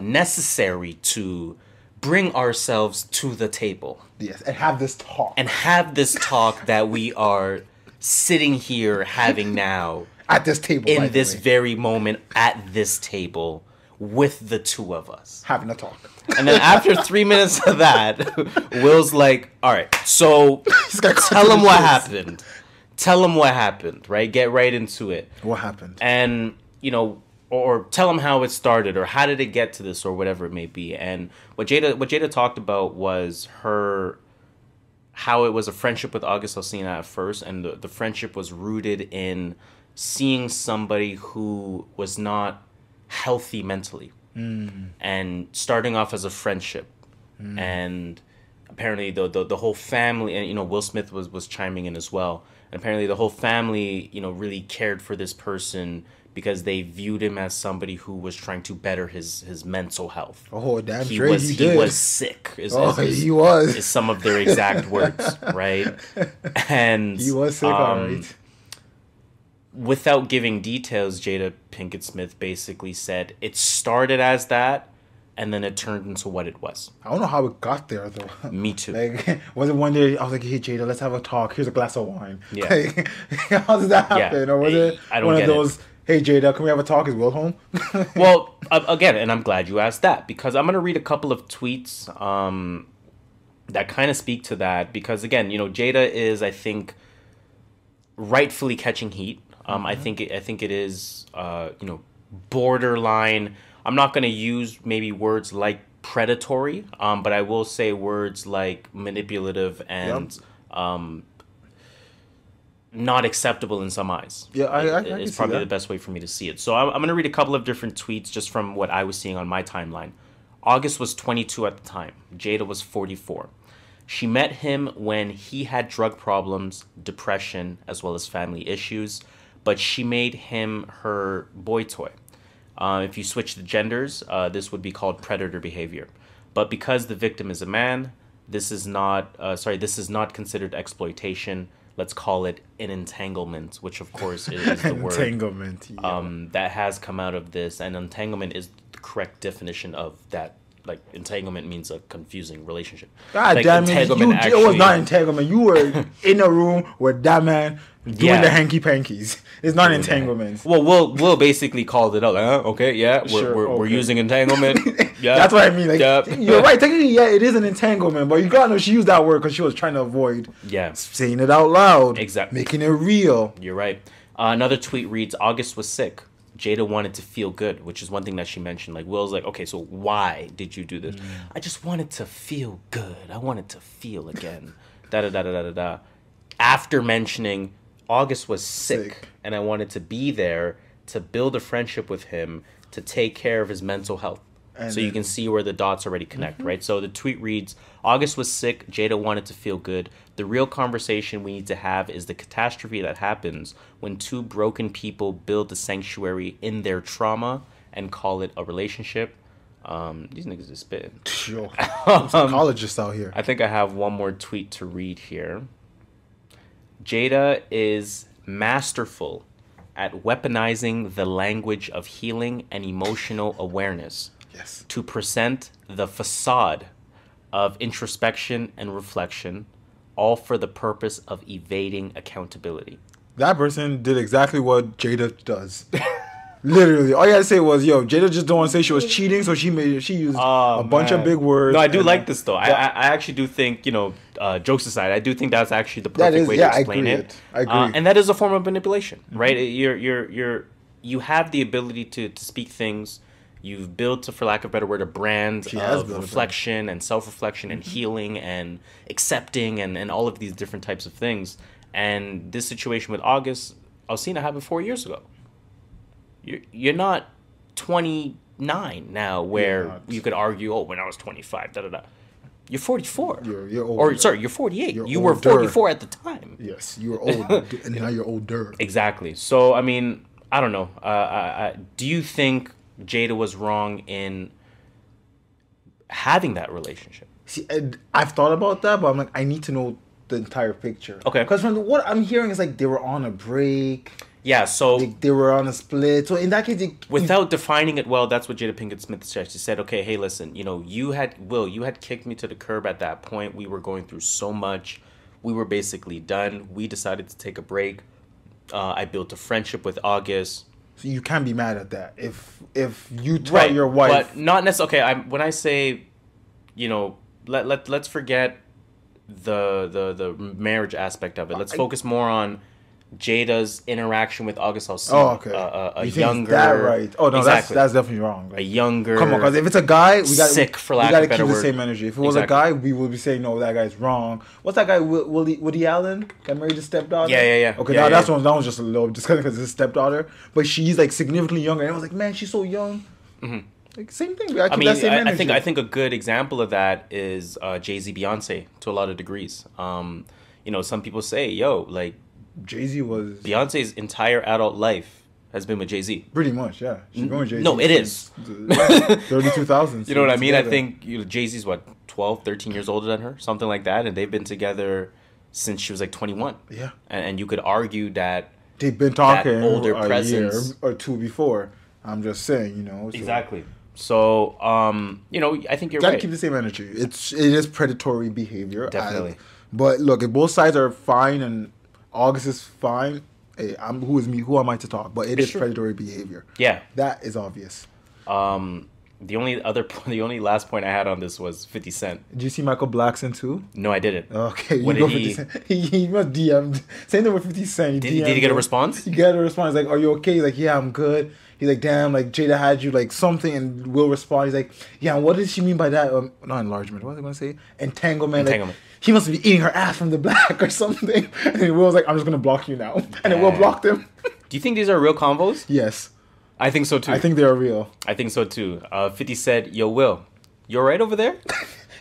necessary to bring ourselves to the table Yes, and have this talk. and have this talk that we are sitting here having now at this table. by in the this way. very moment at this table with the two of us. Having a talk. And then after 3 minutes of that, Will's like, all right, so gotta cut tell to him the what chase. happened. Tell him what happened, right? Get right into it. What happened? And, or tell him how it started or how did it get to this or whatever it may be. And what Jada talked about was how it was a friendship with August Alsina at first, and the friendship was rooted in seeing somebody who was not healthy mentally and starting off as a friendship. And apparently the whole family, and Will Smith was chiming in as well, and apparently the whole family really cared for this person because they viewed him as somebody who was trying to better his mental health. Oh, damn he straight was he did. he was sick. He was. Is some of their exact words, right? And He was sick, alright. without giving details, Jada Pinkett Smith basically said it started as that, and then it turned into what it was. I don't know how it got there, though. Me too. Like, was it one day I was like, hey, Jada, let's have a talk. Here's a glass of wine. Yeah. Like, how did that happen? Or was it I don't one get of those, hey, Jada, can we have a talk? Is Will home? Well, again, and I'm glad you asked that, because I'm going to read a couple of tweets that kind of speak to that. Because, again, Jada is, I think, rightfully catching heat. I think it is, borderline. I'm not going to use maybe words like predatory, but I will say words like manipulative and not acceptable in some eyes. Yeah, I can It's see probably that. the best way for me to see it. So I'm going to read a couple of different tweets just from what I was seeing on my timeline. August was 22 at the time. Jada was 44. She met him when he had drug problems, depression, as well as family issues, but she made him her boy toy. If you switch the genders, this would be called predator behavior. But because the victim is a man, this is not considered exploitation. Let's call it an entanglement, which of course is the word Entanglement. Yeah. that has come out of this. And entanglement is the correct definition of that. Like, entanglement means a confusing relationship. God like, damn it. It was not entanglement. You were in a room with that man doing the hanky pankies. It's not entanglement. Well, Will basically called it out. Like, okay, yeah, we're okay. using entanglement. Yeah, That's what I mean. Like, yeah. you're right. Technically, yeah, it is an entanglement, but you gotta know she used that word because she was trying to avoid Yeah, saying it out loud. Exactly. Making it real. you're right. Another tweet reads, August was sick. Jada wanted to feel good, which is one thing that she mentioned. Like, Will's like, okay, so why did you do this? I just wanted to feel good. I wanted to feel again. Da-da-da-da-da-da. After mentioning August was sick, Sick. and I wanted to be there to build a friendship with him, to take care of his mental health. And so you can see where the dots already connect, right? So the tweet reads, August was sick. Jada wanted to feel good. The real conversation we need to have is the catastrophe that happens when two broken people build a sanctuary in their trauma and call it a relationship. These niggas is spitting. Yo, psychologists out here. I think I have one more tweet to read here. Jada is masterful at weaponizing the language of healing and emotional awareness. Yes. To present the facade of introspection and reflection, all for the purpose of evading accountability. That person did exactly what Jada does. Literally, all you had to say was, "Yo, Jada just don't want to say she was cheating, so she used a bunch of big words." No, I do like this though. I actually do think, jokes aside, I do think that's actually the perfect way to explain it. I agree. And that is a form of manipulation, right? You have the ability to speak things. You've built, for lack of a better word, a brand of reflection and self-reflection and healing and accepting and all of these different types of things. And this situation with August Alsina happened 4 years ago. You're not 29 now, where you could argue, oh, when I was 25, da-da-da. You're 44. You're older. Or, sorry, you're 48. You were older. 44 at the time. Yes, you were old, and now you're older. Exactly. So, I mean, I don't know. Do you think Jada was wrong in having that relationship? See, I've thought about that, but I'm like, I need to know the entire picture. Okay. Because from what I'm hearing is like they were on a break. Yeah, so they were on a split. So in that case, without defining it well, that's what Jada Pinkett Smith said. She said, "Okay, hey, listen, you had kicked me to the curb at that point. We were going through so much. We were basically done. We decided to take a break. I built a friendship with August." So you can't be mad at that if you tell your wife, but not necessarily. Okay, when I say, let's forget the marriage aspect of it. Let's focus more on Jada's interaction with August Alsina. Oh, okay. A you younger. Think that right? Oh no, exactly. that's definitely wrong. Like, a younger. Come on, because if it's a guy, we got sick for lack of a better word. We gotta keep the same energy. If it was a guy, we would be saying no, that guy's wrong. What's that guy? Woody Allen got married to stepdaughter. Yeah. Okay, yeah, that one's just a little disgusting because it's his stepdaughter, but she's like significantly younger. And I was like, man, she's so young. Mm-hmm. Like same thing. We gotta keep that same energy. I think a good example of that is Jay-Z, Beyonce to a lot of degrees. Some people say, like. Jay-Z was... Beyonce's entire adult life has been with Jay-Z. Pretty much, yeah. She's been with Jay-Z. No, it is. Early 2000s. You know what I mean? Together. I think Jay-Z's, 12, 13 years older than her? Something like that. And they've been together since she was 21. Yeah. And you could argue that... They've been talking older a presence. year or two before. I'm just saying, So. Exactly. So, I think you're right. Gotta keep the same energy. It is predatory behavior. Definitely. But look, if both sides are fine and August is fine, hey, who is me? Who am I to talk? But it is predatory behavior. Yeah, that is obvious. The only last point I had on this was 50 Cent. Did you see Michael Blackson too? No, I didn't. Okay, you go 50 Cent. He must DM'd. Same thing with 50 Cent. Did he get a response? He got a response. He's like, "Are you okay?" He's like, "Yeah, I'm good." He's like, "Damn, like Jada had you like something," and Will respond. He's like, "Yeah, and what did she mean by that? Not enlargement. What was I gonna say? Entanglement. Like, he must be eating her ass from the back or something." And then Will's like, "I'm just gonna block you now," and then Will blocked him. Do you think these are real convos? Yes. I think so too. I think they are real. I think so too. 50 said, "Yo, Will, you alright over there?"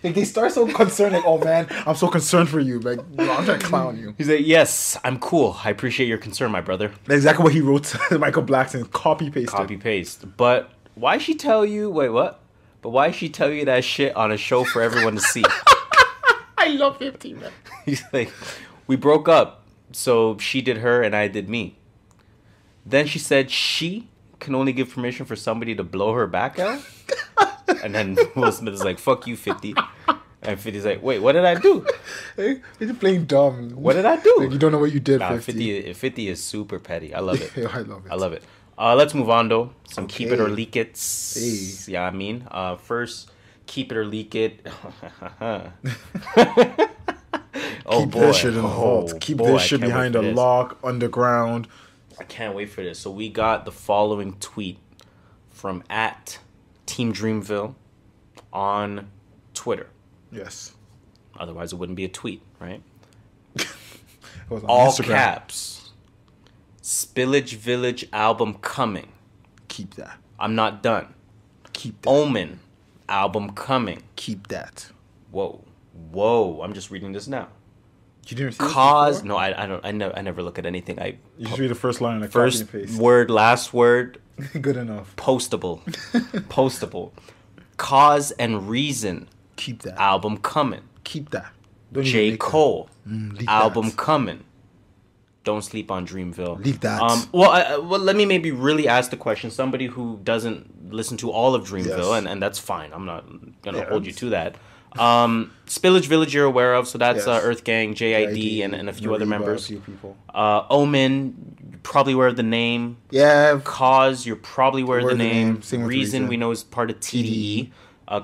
Like they start so concerned, like, "Oh man, I'm so concerned for you." Like, I'm trying to clown you. He's like, "Yes, I'm cool. I appreciate your concern, my brother." That's exactly what he wrote to Michael Blackson. Copy paste. But why she tell you? Wait, what? But why she tell you that shit on a show for everyone to see? I love 50, man. He's like, "We broke up, so she did her and I did me." Then she said she can only give permission for somebody to blow her back out. And then Will Smith is like, "Fuck you, 50." And 50's like, "Wait, what did I do?" Hey, you're playing dumb. What did I do? Like, you don't know what you did, 50 is super petty. I love it. I love it. Let's move on, though. Some keep it or leak it. Hey. Yeah, I mean. First, keep it or leak it. Keep this shit in the vault. Keep this shit behind a lock, underground. I can't wait for this. So we got the following tweet from @Team Dreamville on Twitter. Yes. Otherwise, it wouldn't be a tweet, right? All Instagram. Caps. Spillage Village album coming. Keep that. I'm Not Done. Keep that. Omen, album coming. Keep that. Whoa! I'm just reading this now. You didn't see this Cause before? no, I don't. I never look at anything. You just read the first line, like First copy and paste. word, last word. Good enough. Postable. Cause and Reason. Keep that. Album coming. Keep that. Don't even J. make Cole. leave Album that. coming. Don't sleep on Dreamville. Leave that. Well, let me maybe really ask the question. Somebody who doesn't listen to all of Dreamville, Yes. and that's fine. I'm not gonna Yeah, hold you to that. Spillage Village you're aware of, so that's Yes. Earth Gang, JID, and a few other Mariba, members. A few people. Omen, you're probably aware of the name. Yeah. Cause, you're probably aware of the Aware of the name. name. Same with Reason, Reason. we know is part of TDE.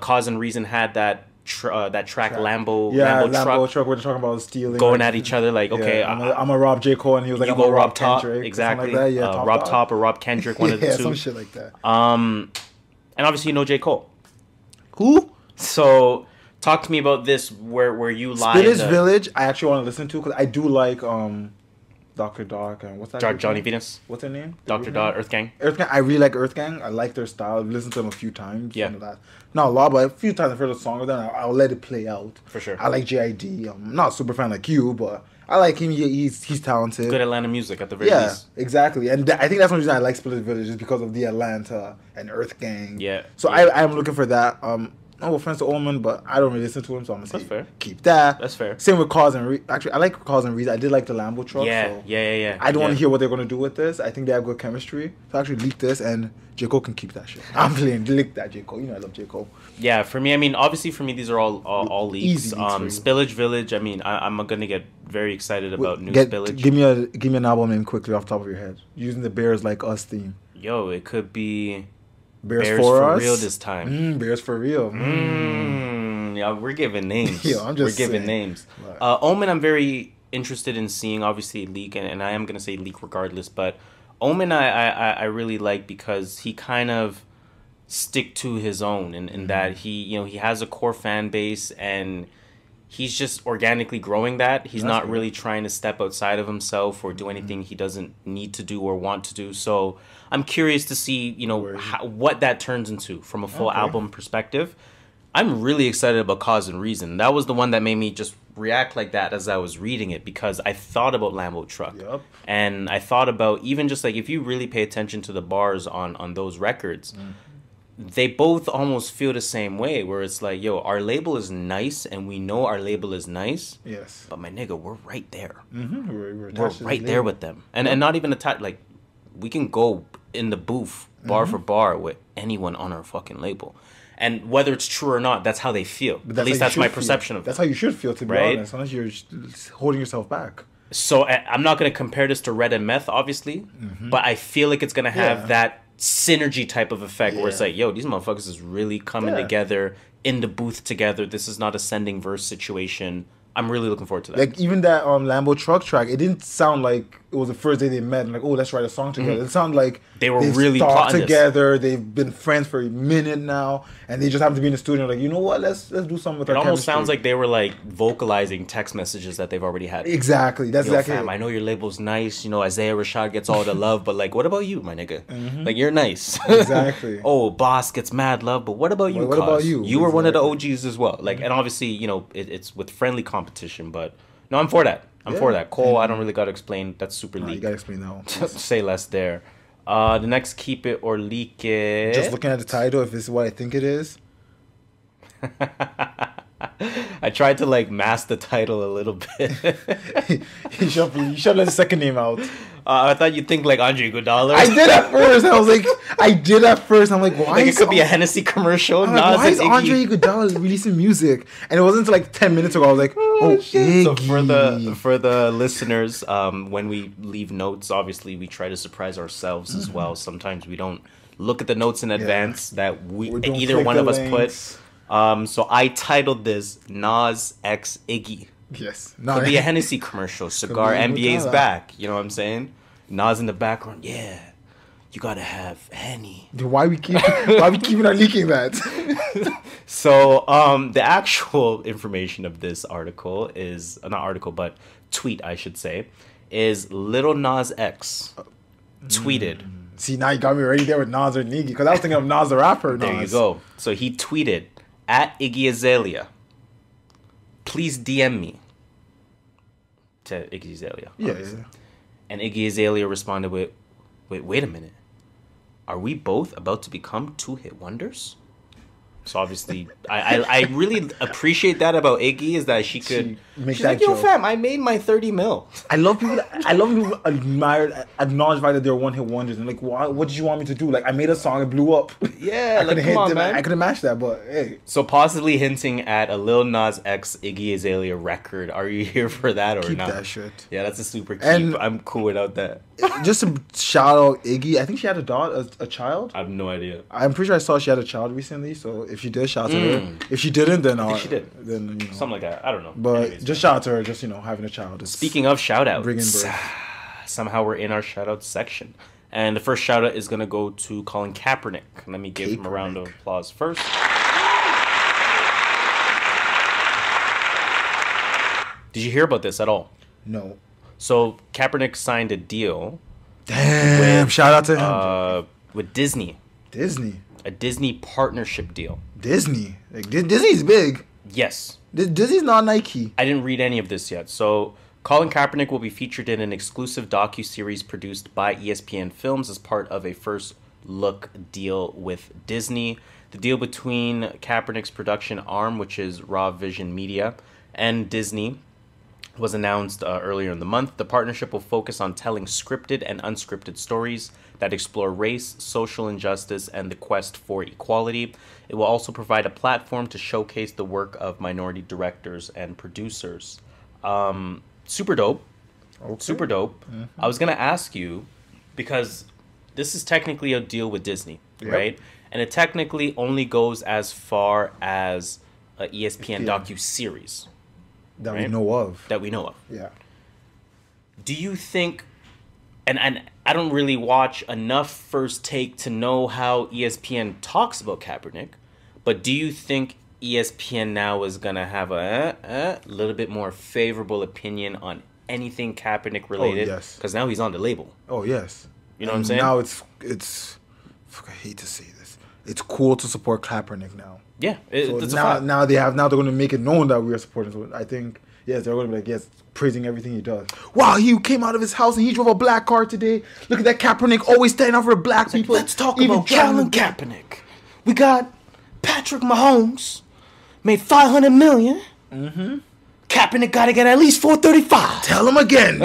Cause and Reason had that track Lambo Lambo truck truck. We're talking about stealing. going like, at each other like, okay, yeah, I'm a Rob J. Cole, and he was like, you I'm go a Rob Top, Kendrick, exactly. Like that. Yeah, Rob Top or Rob Kendrick, one of the two. some shit like that. And obviously you know J. Cole. Who? So talk to me about this, where you lie. Spillage Village. I actually want to listen to because I do like Dr. Doc and what's that? Johnny name? Venus, What's her name? Dr. Dot, Earth Gang. Earth Gang. I really like Earth Gang. I like their style. I've listened to them a few times. Yeah. Some of that. Not a lot, but a few times I've heard a song of them. I'll let it play out. For sure. I like JID. I'm not a super fan like you, but I like him. He's talented. Good Atlanta music at the very Yeah, least. exactly. And I think that's one reason I like Spillage Village is because of the Atlanta and Earth Gang. Yeah. So Yeah. I'm looking for that. No offense to Omen, but I don't really listen to him, so I'm gonna say That's fair. keep that. That's fair. Same with Cause and Actually, I like Cause and Reason. I did like the Lambo truck. Yeah, So yeah. I don't want Yeah. to hear what they're gonna do with this. I think they have good chemistry. So actually leak this, and J. Cole can keep that shit. I'm playing. Leak that, J. Cole. You know I love J. Cole. Yeah, for me, I mean, obviously for me, these are all leaks. Easy leaks for you. Spillage Village, I mean, I'm gonna get very excited about new Spillage. Give me an album name quickly off the top of your head, using the Bears Like Us theme. Yo, it could be Bears, Bears for for us? real this time. Bears for real. Yeah, we're giving names. Yo, I'm just we're giving saying. names. Right. Omen, I'm very interested in seeing. Obviously, leak, and I am gonna say leak regardless. But Omen, I really like because he kind of stick to his own, in that he has a core fan base and he's just organically growing that. He's not really trying to step outside of himself or do anything he doesn't need to do or want to do. So I'm curious to see, what that turns into from a full album perspective. I'm really excited about Cause and Reason. That was the one that made me just react like that as I was reading it, because I thought about Lambo Truck. Yep. And I thought about even just like if you really pay attention to the bars on those records, they both almost feel the same way, where it's like, yo, our label is nice and we know our label is nice. Yes. But my nigga, we're right there. We're We're right there with them. And not even attached. Like, we can go in the booth bar for bar with anyone on our fucking label. And whether it's true or not, that's how they feel. But At least how you that's my should feel. perception of it. That's how you should feel, to be Right? honest. Unless you're just holding yourself back. So I'm not going to compare this to Red and Meth, obviously, but I feel like it's going to have that synergy type of effect where it's like, yo, these motherfuckers is really coming together in the booth together. This is not a sending verse situation. I'm really looking forward to that. Like, even that Lambo Truck track, it didn't sound like it was the first day they met and like, oh, let's write a song together. It sounded like They were they've really talked plotting this. together. They've been friends for a minute now, and they just happen to be in the studio like, you know what, let's do something with It our almost chemistry. sounds like they were like vocalizing text messages that they've already had. Exactly. That's Yo, exactly fam, it. I know your label's nice. Isaiah Rashad gets all the love, but like, what about you, my nigga? Like, you're nice. Exactly. Oh, Boss gets mad love, but what about you? What about cuz? you? You were one of the Exactly. OGs as well. Like, and obviously, it's with friendly competition, but no, I'm for that. I'm for that. Cole, I don't really got to explain. That's super Nah, you leak. gotta explain that one. Say less there. The next, Keep It or Leak It. Just looking at the title, if this is what I think it is. I tried to like mask the title a little bit. you should let the second name out. I thought you'd think like Andre Iguodala. I did at first. I was like, I'm like, why? Like, it is could be a Hennessy commercial. I'm like, Nas why and is Iggy. Andre Iguodala releasing music? And it wasn't until like 10 minutes ago. I was like, oh, Shit. So Iggy. for the listeners, when we leave notes, obviously we try to surprise ourselves as well. Sometimes we don't look at the notes in advance that We don't either click one the of us links. put. So I titled this Nas X Iggy. Yes. Could be a Hennessy commercial. Cigar Could be NBA's Iguodala. back. You know what I'm saying? Nas in the background. Yeah, you gotta have Henny. Dude, why we keeping on leaking that? So, the actual information of this article is not article, but tweet, I should say, is Lil Nas X tweeted See, now you got me right there with Nas or Iggy, because I was thinking of Nas the rapper. There you go. So he tweeted, at Iggy Azalea, please DM me. To Iggy Azalea. Yeah. And Iggy Azalea responded with, wait a minute. Are we both about to become two-hit wonders? So obviously, I really appreciate that about Iggy, is that she's make that that like, yo, joke. fam, I made my 30 mil. I love people acknowledge that they're one-hit wonders. And like, what did you want me to do? Like, I made a song, it blew up. Yeah, like, come on, man. I couldn't match that, but hey. So possibly hinting at a Lil Nas X Iggy Azalea record. Are you here for that or Keep not? that shit. Yeah, that's a super keep. And- I'm cool without that. Just to shout out Iggy, I think she had a child. I have no idea. I'm pretty sure I saw she had a child recently, so if she did, shout out to her. If she didn't, then she did. Then you know. Something like that. I don't know. But Anyways. just shout out to her, just having a child. Speaking of shoutouts, bringing birth. Somehow we're in our shoutouts section. And the first shoutout is going to go to Colin Kaepernick. Let me give him a round of applause first. Did you hear about this at all? No. So Kaepernick signed a deal. Damn! Shout out to him. With Disney. Disney. A Disney partnership deal. Disney. Like Disney's big. Yes. Disney's not Nike. I didn't read any of this yet. So Colin Kaepernick will be featured in an exclusive docuseries produced by ESPN Films as part of a first look deal with Disney. The deal between Kaepernick's production arm, which is Raw Vision Media, and Disney was announced earlier in the month. The partnership will focus on telling scripted and unscripted stories that explore race, social injustice, and the quest for equality. It will also provide a platform to showcase the work of minority directors and producers. Super dope. Okay. Super dope. Mm-hmm. I was going to ask you, because this is technically a deal with Disney, right? And it technically only goes as far as a ESPN docu-series. That right? we know of. That we know of. Yeah. Do you think, and I don't really watch enough First Take to know how ESPN talks about Kaepernick, but do you think ESPN now is going to have a little bit more favorable opinion on anything Kaepernick related? Oh, yes. Because now he's on the label. Oh, yes. You know what I'm saying? Now it's fuck, I hate to say this. It's cool to support Kaepernick now. Yeah. So It's now they're going to make it known that we are supporting. So I think, yes, they're going to be like, yes, praising everything he does. Wow, he came out of his house and he drove a black car today. Look at that Kaepernick, always standing up for black people. Let's talk about Colin Kaepernick. We got Patrick Mahomes, made $500 million. Mm-hmm. Kaepernick got to get at least 435. Tell him again.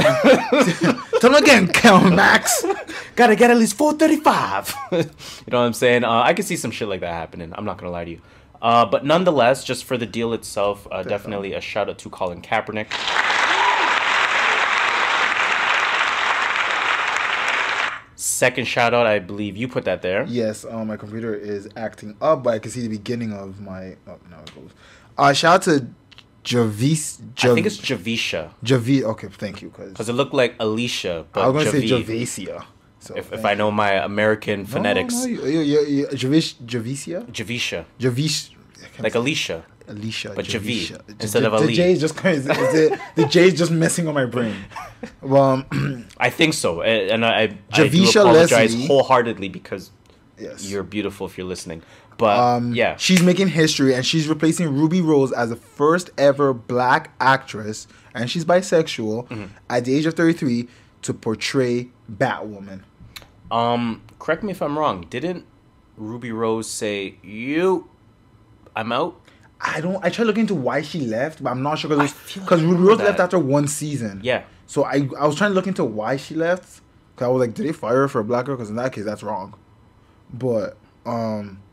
Tell him again, Count Max. Got to get at least 435. You know what I'm saying? I can see some shit like that happening. I'm not going to lie to you. But nonetheless, just for the deal itself, definitely a shout out to Colin Kaepernick. Second shout out, I believe you put that there. Yes, my computer is acting up, but I can see the beginning of my. Oh, now it goes. Shout out to I think it's Javicia. Okay, thank you. Because it looked like Alicia, but I was going to say Javicia. So if I know my American phonetics. Javicia? Javicia. Like Alicia. But Javi instead of Ali. The J is just messing on my brain. Well, I think so, and I do Javicia apologize Leslie, wholeheartedly because yes, you're beautiful if you're listening. But yeah, she's making history, and she's replacing Ruby Rose as the first ever black actress, and she's bisexual at the age of 33 to portray Batwoman. Correct me if I'm wrong. Didn't Ruby Rose say I'm out? I tried looking into why she left, but I'm not sure because Ruby Rose left after one season. Yeah. So I was trying to look into why she left, because I was like, did they fire her for a black girl? Because in that case, that's wrong. But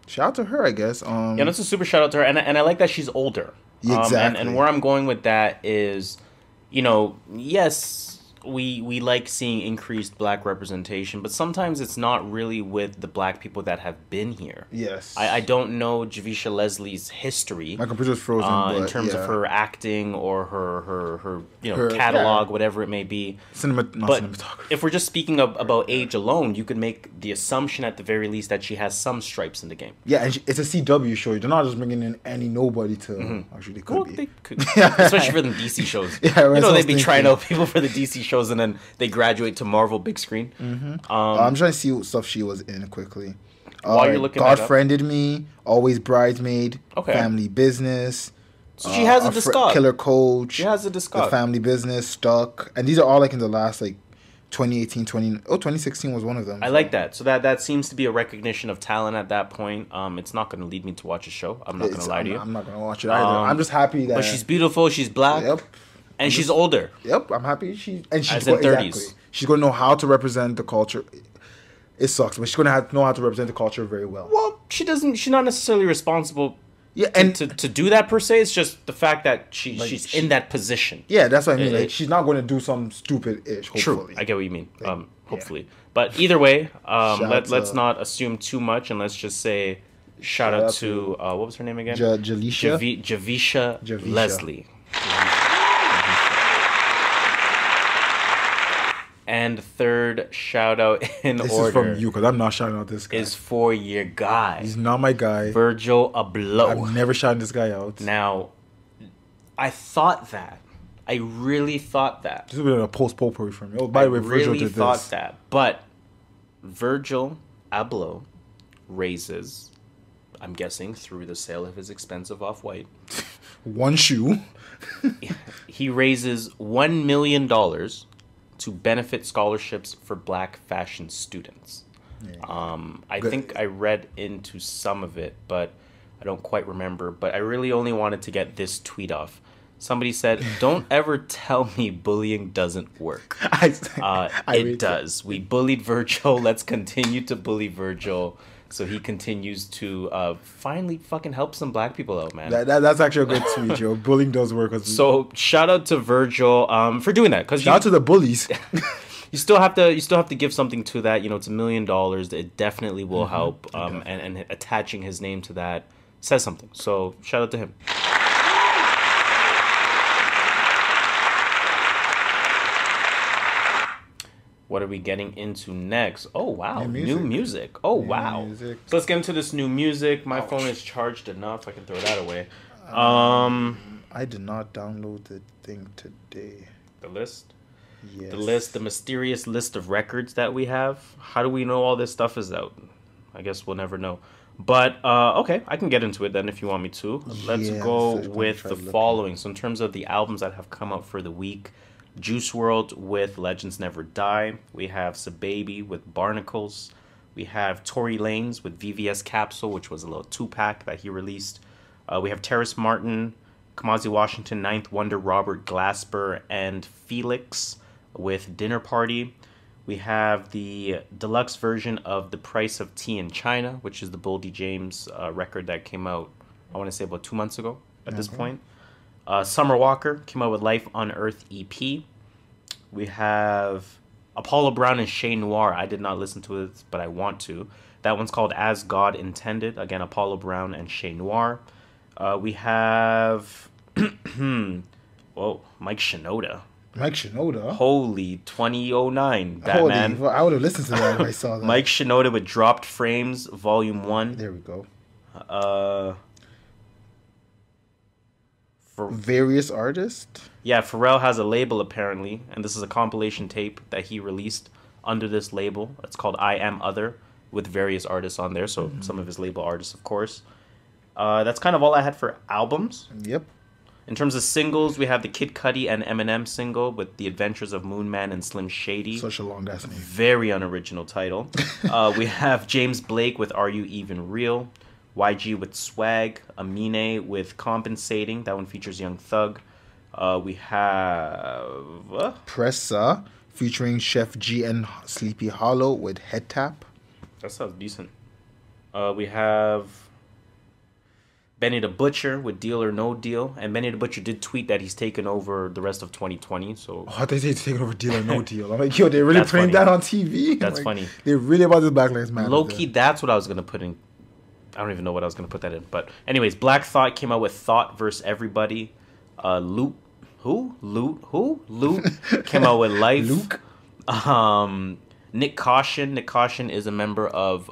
shout out to her, I guess. Yeah, that's a super shout out to her, and I like that she's older. Exactly. And where I'm going with that is, yes, we like seeing increased black representation, but sometimes it's not really with the black people that have been here. Yes. I don't know Javicia Leslie's history. My computer's frozen. In terms of her acting or her catalog, whatever it may be. Cinematography. If we're just speaking about age alone, you could make the assumption at the very least that she has some stripes in the game. Yeah, and it's a CW show. They're not just bringing in any nobody to. Actually, they could be. They could, especially for the DC shows. Yeah, they'd be trying out people for the DC shows shows and then they graduate to Marvel big screen. I'm trying to see what stuff she was in quickly. While you're looking God that up. Friended Me, Always Bridesmaid, Okay. Family Business. So she has a discog. Killer Coach. She has a discog. The Family Business, Stuck. And these are all like in the last like 2016 was one of them. I like that. So that seems to be a recognition of talent at that point. It's not going to lead me to watch a show. I'm not going to lie to you. I'm not going to watch it either. I'm just happy that... But she's beautiful. She's black. Yep. And she's older. Yep, I'm happy she's As in 30s. Exactly. She's going to know how to represent the culture. It sucks, but she's going to know how to represent the culture very well. Well, she doesn't. She's not necessarily responsible. Yeah, and to do that per se. It's just the fact that she's in that position. Yeah, that's what I mean. Like she's not going to do something stupid-ish. Hopefully. True, I get what you mean. Hopefully, yeah. But either way, let's not assume too much, and let's just say shout out to what was her name again? Javicia Leslie. And third shout out in this order. This is from you because I'm not shouting out this guy. Is for your guy. He's not my guy. Virgil Abloh. I've never shouted this guy out. Now, I thought that. I really thought that. This would have been a post-potpourri for me. Oh, by the way, Virgil did this. I really thought that. But Virgil Abloh raises, I'm guessing, through the sale of his expensive Off-White. One shoe. He raises $1 million to benefit scholarships for black fashion students. Yeah. I think I read into some of it, but I don't quite remember. But I really only wanted to get this tweet off. Somebody said, "Don't ever tell me bullying doesn't work." It does. We bullied Virgil. Let's continue to bully Virgil so he continues to finally fucking help some black people out, man. That's actually a good tweet, Joe. Bullying does work. So shout out to Virgil for doing that. Shout out to the bullies. You still have to give something to that. You know, it's $1 million. It definitely will help. And attaching his name to that says something. So shout out to him. What are we getting into next? Oh, wow. New music. Oh, wow. So let's get into this new music. My phone is charged enough. I can throw that away. I did not download the thing today. The list? Yes. The mysterious list of records that we have. How do we know all this stuff is out? I guess we'll never know. But, okay, I can get into it then if you want me to. Let's go with the following. So in terms of the albums that have come out for the week, Juice WRLD with Legends Never Die. We have SahBabii with Barnacles. We have Tory Lanez with VVS Capsule, which was a little 2-pack that he released. We have Terrace Martin, Kamasi Washington, Ninth Wonder, Robert Glasper, and Phoelix with Dinner Party. We have the deluxe version of The Price of Tea in China, which is the Boldy James record that came out, I want to say about 2 months ago at this point. Summer Walker came out with Life on Earth EP. We have Apollo Brown and Shay Noir. I did not listen to it, but I want to. That one's called As God Intended. Again, Apollo Brown and Shay Noir. We have whoa, Mike Shinoda. Mike Shinoda? Holy 2009, Batman. Holy, I would have listened to that if I saw that. Mike Shinoda with Dropped Frames, Volume 1. There we go. For various artists? Yeah, Pharrell has a label apparently, and this is a compilation tape that he released under this label. It's called I Am Other, with various artists on there, so some of his label artists, of course. That's kind of all I had for albums. Yep. In terms of singles, we have the Kid Cudi and Eminem single with The Adventures of Moon Man and Slim Shady. Such a long-ass name. Very unoriginal title. We have James Blake with Are You Even Real? YG with Swag. Amine with Compensating. That one features Young Thug. We have Pressa featuring Chef G and Sleepy Hollow with Head Tap. That sounds decent. We have Benny the Butcher with Deal or No Deal. And Benny the Butcher did tweet that he's taken over the rest of 2020. So I thought they said taking over Deal or No Deal. I'm like, yo, they're really putting that on TV? That's like, funny. They're really about this Black Lives Matter. Low-key, that's what I was going to put in. I don't even know what I was going to put that in. But anyways, Black Thought came out with Thought vs. Everybody. Luke came out with Life. Luke? Nick Caution. Nick Caution is a member of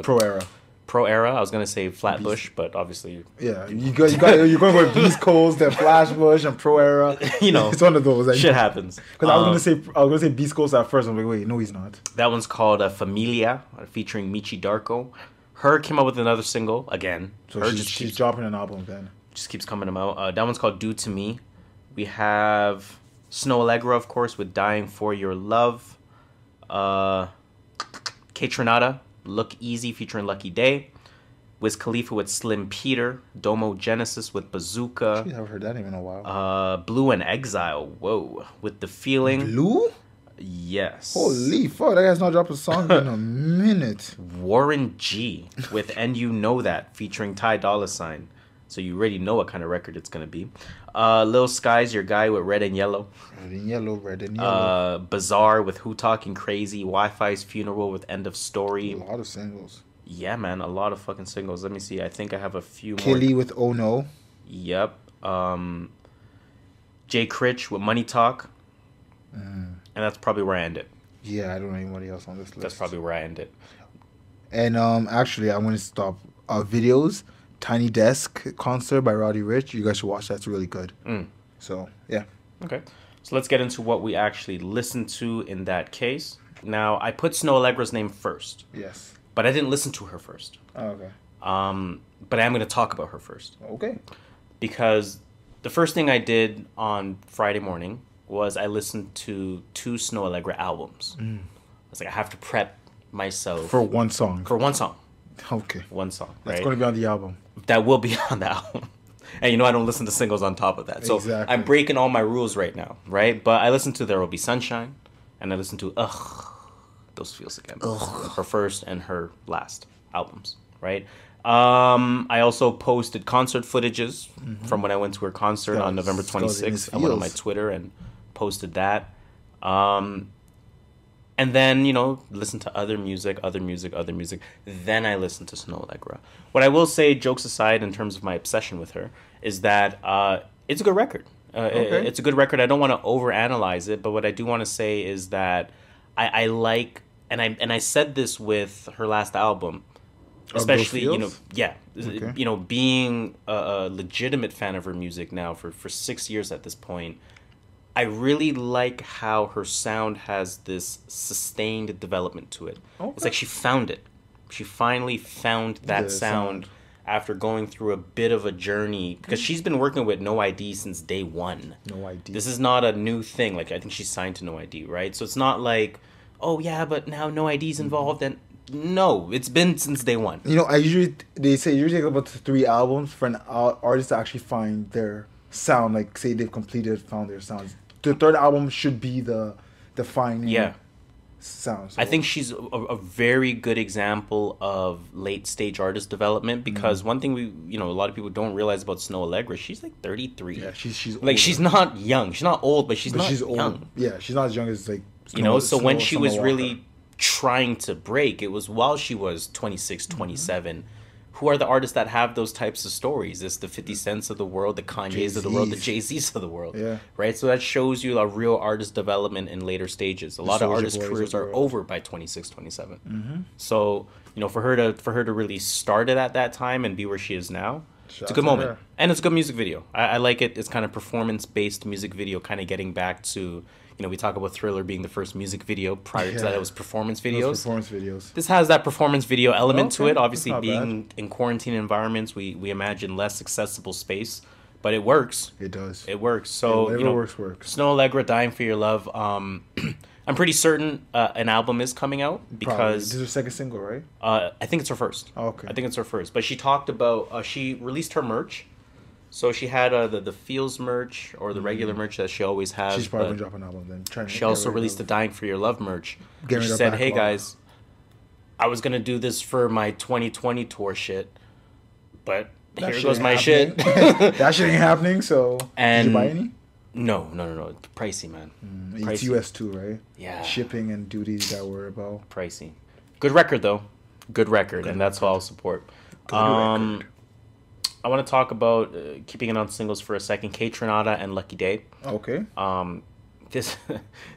Pro Era. Pro Era. I was gonna say Flatbush, but obviously, Yeah, you're going with Beast Coast, then Flashbush, and Pro Era. you know, It's one of those. Like, shit happens. Because I was gonna say Beast Coast at first. I'm like, wait, no, he's not. That one's called Familia, featuring Michi Darko. Her came up with another single again. So Her she's dropping an album then. just keeps coming out. That one's called "Do to Me." We have Snoh Aalegra, of course, with "Dying for Your Love." Kaytranada, "Look Easy" featuring Lucky Daye. Wiz Khalifa with Slim Peter. Domo Genesis with Bazooka. I haven't heard that name in a while. Blue and Exile, whoa, with The Feeling. Blue? Yes. Holy fuck, that guy's not dropped a song in a minute. Warren G with "And You Know That" featuring Ty Dolla $ign. So you already know what kind of record it's gonna be. Lil Skies, Your Guy with Red and Yellow. Red and yellow, red and yellow. Bazaar with Who Talking Crazy. Wi-Fi's Funeral with End of Story. A lot of singles. Yeah, man, a lot of fucking singles. Let me see. I think I have a few more. Killy with Oh No. Yep. Jay Critch with Money Talk. And that's probably where I end it. Yeah, I don't know anybody else on this list. That's probably where I end it. And actually, I want to stop videos. Tiny Desk concert by Roddy Ricch. You guys should watch that. It's really good. So, yeah. Okay. So let's get into what we actually listened to in that case. Now, I put Snoh Aalegra's name first. Yes. But I didn't listen to her first. Oh, okay. But I am going to talk about her first. Okay. Because the first thing I did on Friday morning was I listened to 2 Snoh Aalegra albums. I was like, I have to prep myself. For one song. For one song. Okay. One song, That's right? going to be on the album. That will be on the album. And you know I don't listen to singles on top of that. So Exactly. I'm breaking all my rules right now, right? But I listened to There Will Be Sunshine, and I listened to Those Feels Again. Her first and her last albums, right? I also posted concert footages from when I went to her concert on November 26th. I went on my Twitter and posted that. And then, you know, listen to other music. Then I listened to Snoh Aalegra. What I will say, jokes aside, in terms of my obsession with her, is that it's a good record. Okay. It's a good record. I don't want to overanalyze it, but what I do want to say is that I like, and I said this with her last album, especially, you know, you know, being a legitimate fan of her music now for 6 years at this point. I really like how her sound has this sustained development to it. Okay. It's like she found it. She finally found that sound after going through a bit of a journey. Because she's been working with No ID since day one. No ID. This is not a new thing. Like, I think she's signed to No ID, right? So it's not like, oh, yeah, but now No ID's involved. And no, it's been since day one. You know, they say it usually takes about 3 albums for an artist to actually find their sound. Like, say they've found their sounds. The 3rd album should be the defining sound. So. I think she's a very good example of late stage artist development because one thing a lot of people don't realize about Snoh Aalegra, she's like 33. Yeah, she's like older. She's not young. She's not old, but she's old. Young. Yeah, she's not as young as like Snow, you know. So when she was really trying to break, it was while she was 26, 27. Who are the artists that have those types of stories? It's the 50 Cents of the world, the Kanye's of the world, the Jay-Z's of the world. Yeah. Right? So that shows you a real artist development in later stages. A lot of artist careers are over by 26, 27. So, you know, for her to really start it at that time and be where she is now, it's a good moment. And it's a good music video. I like it. It's kind of performance-based music video, kind of getting back to... You know, we talk about Thriller being the first music video. Prior to that, it was performance videos. This has that performance video element to it. Obviously, being in quarantine environments, we imagine less accessible space, but it works. It does. It works. So, whatever works. Snoh Aalegra, Dying for Your Love. I'm pretty certain an album is coming out because... This is her 2nd single, right? I think it's her first. Oh, okay. I think it's her first. But she talked about... she released her merch. So she had the Feels merch or the regular merch that she always has. She's probably going to drop an album then. She also released the Dying for Your Love merch. She said, hey guys, I was going to do this for my 2020 tour shit, but here goes my shit. That shit ain't happening, so and did you buy any? No. It's pricey, man. Pricey. It's US too, right? Yeah. Shipping and duties that we're about. Pricey. Good record, though. Good record, and that's what I'll support. Good record. I want to talk about, keeping it on singles for a second, Kaytranada and Lucky Daye. Okay. This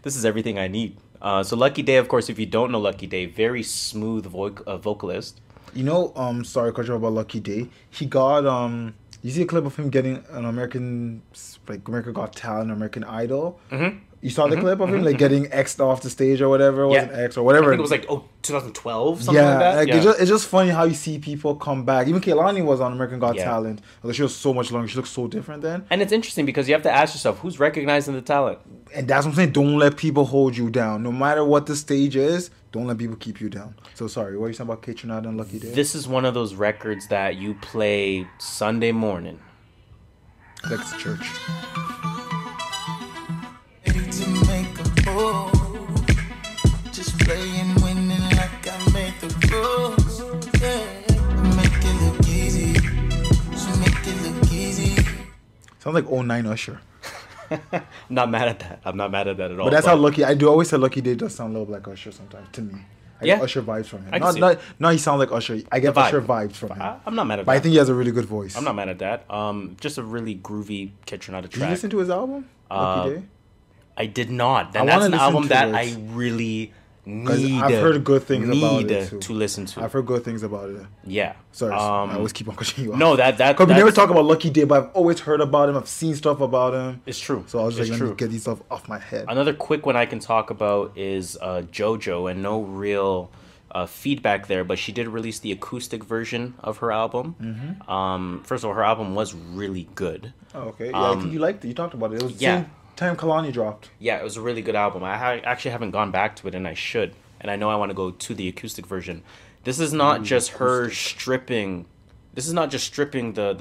is everything I need. So Lucky Daye, of course, if you don't know Lucky Daye, very smooth vocalist. You know, sorry, question about Lucky Daye. He got you see a clip of him getting an American Got Talent, American Idol. Mm-hmm. You saw the clip of him getting X'd off the stage or whatever. Wasn't X or whatever. I think it was like 2012, something like that. It's just funny how you see people come back. Even Kehlani was on American Got Talent. Although she was so much longer, she looked so different then. And it's interesting because you have to ask yourself, who's recognizing the talent? And that's what I'm saying. Don't let people hold you down. No matter what the stage is, don't let people keep you down. So sorry, what are you saying about Kaytranada and Lucky Daye? This is one of those records that you play Sunday morning. Like it's church. Just playing, winning like I made the rules. Yeah, make it look easy. So make it look easy. Sounds like 09 Usher. I'm not mad at that. I'm not mad at that at all. But that's how Lucky. I do always say Lucky Daye does sound a little like Usher sometimes to me. I get Usher vibes from him. Not he sounds like Usher. I get Usher vibes from him. I'm not mad at that. But I think he has a really good voice. I'm not mad at that. Just a really groovy Kaytranada track. Did you listen to his album, Lucky Daye? I did not. And that's an album that I really need. I've heard good things about it too. To listen to. I've heard good things about it. Yeah. Sorry, I always keep on pushing you off. No, because we never talk about Lucky Daye, but I've always heard about him. I've seen stuff about him. It's true. So I was just like, let me get these stuff off my head. Another quick one I can talk about is JoJo, and no real feedback there, but she did release the acoustic version of her album. Mm-hmm. First of all, her album was really good. Oh, okay. Yeah, I think you liked it. You talked about it. It was the same time Kehlani dropped. Yeah, it was a really good album. I actually haven't gone back to it, and I should. And I know I want to go to the acoustic version. This is not just her stripping. This is not just stripping the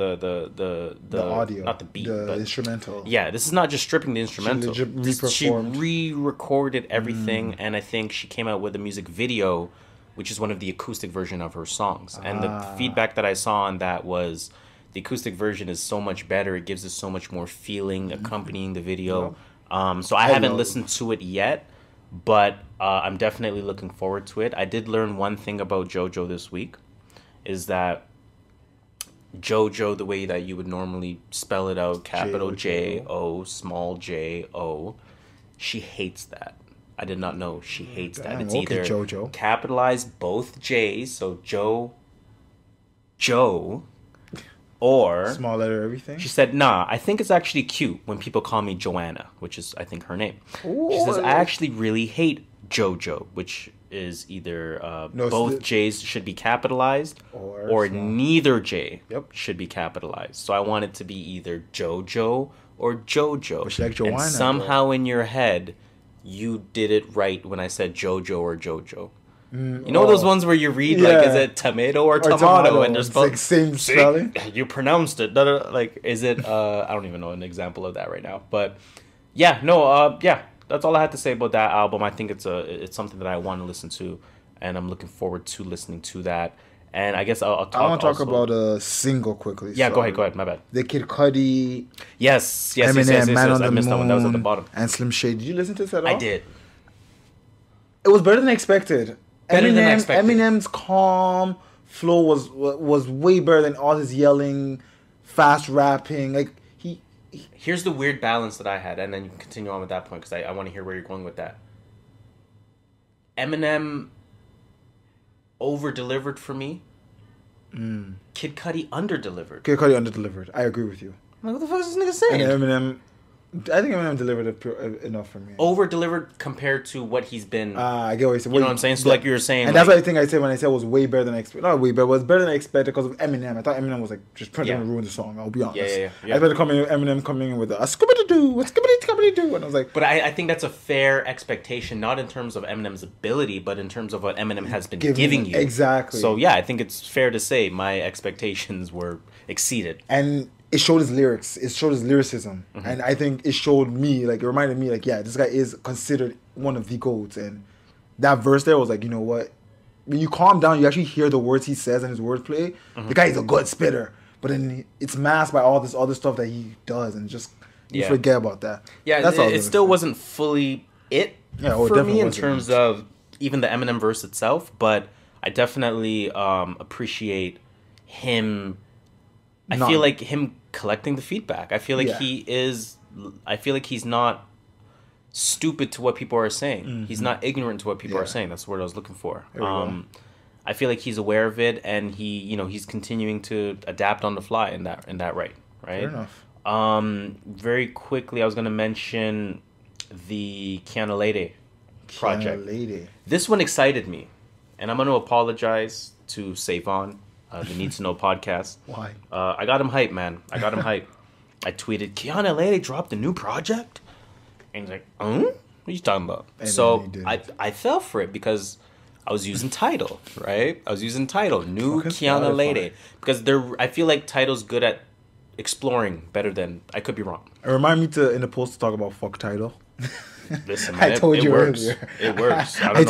audio, not the beat, the instrumental. Yeah, this is not just stripping the instrumental. She re-recorded everything, and I think she came out with a music video, which is one of the acoustic version of her songs. And the feedback that I saw on that was the acoustic version is so much better. It gives us so much more feeling accompanying the video. So I haven't listened to it yet, but I'm definitely looking forward to it. I did learn one thing about JoJo this week, is that JoJo, the way that you would normally spell it out, capital J-O, small J-O, she hates that. I did not know she hates that. It's either JoJo. Capitalized both J's, so Joe, or small letter everything. She said, "Nah, I think it's actually cute when people call me Joanna," which is I think her name. Ooh. She says, "I actually really hate JoJo," which is either both J's should be capitalized or neither J should be capitalized. So I want it to be either JoJo or JoJo. But she like Joanna, and somehow in your head, you did it right when I said JoJo or JoJo. You know those ones where you read like, is it tomato or tomato? And there's both like same spelling. You pronounced it. Like, is it? I don't even know an example of that right now. But yeah, no, yeah. That's all I had to say about that album. I think it's something that I want to listen to, and I'm looking forward to listening to that. And I guess I'll talk. I want to talk about a single quickly. Yeah, go ahead. My bad. The Kid Cudi. Yes. Eminem, Man on I the missed that one. That was at the Moon, bottom. And Slim Shady. Did you listen to this at all? I did. It was better than expected. Better than expected. Eminem's calm flow was way better than all his yelling, fast rapping. Like here's the weird balance that I had, and then you can continue on with that point because I want to hear where you're going with that. Eminem over-delivered for me. Kid Cudi under-delivered. I agree with you. I'm like, what the fuck is this nigga saying? And Eminem, I think Eminem delivered enough for me. Over-delivered compared to what he's been. I get what you're saying. You know what I'm saying? So like you were saying. And that's what I think I said when I said it was way better than I expected. Not way better, it was better than I expected because of Eminem. I thought Eminem was like just trying to ruin the song. I'll be honest. Yeah. I expected Eminem coming in with a Scooby-Doo, what's Scooby-Doo, and I was like. But I think that's a fair expectation, not in terms of Eminem's ability, but in terms of what Eminem has been giving you. Exactly. So yeah, I think it's fair to say my expectations were exceeded. And it showed his lyrics. It showed his lyricism. Mm-hmm. And I think it showed me, like, it reminded me, like, yeah, this guy is considered one of the GOATs. And that verse there was like, you know what? When you calm down, you actually hear the words he says and his wordplay. Mm-hmm. The guy is a good spitter. But then it's masked by all this other stuff that he does. And just, you forget about that. Yeah, that's it still wasn't fully it for me in terms it. of even the Eminem verse itself. But I definitely appreciate him. I feel like him collecting the feedback. I feel like I feel like he's not stupid to what people are saying. Mm-hmm. He's not ignorant to what people are saying. That's the word I was looking for. I feel like he's aware of it, and he's continuing to adapt on the fly in that right. Fair enough. Very quickly, I was gonna mention the Kiana Lede project. This one excited me, and I'm gonna apologize to Savon, the Need to Know podcast. Why? I got him hype, man. I I tweeted, Kiana Lede dropped a new project, and he's like, What are you talking about? And so I fell for it because I was using Tidal, right? I was using Tidal, new Kiana Lede, because I feel like Tidal's good at exploring better than, I could be wrong. It remind me to in the post to talk about fuck Tidal. Listen, man, I told you works. earlier. It works. I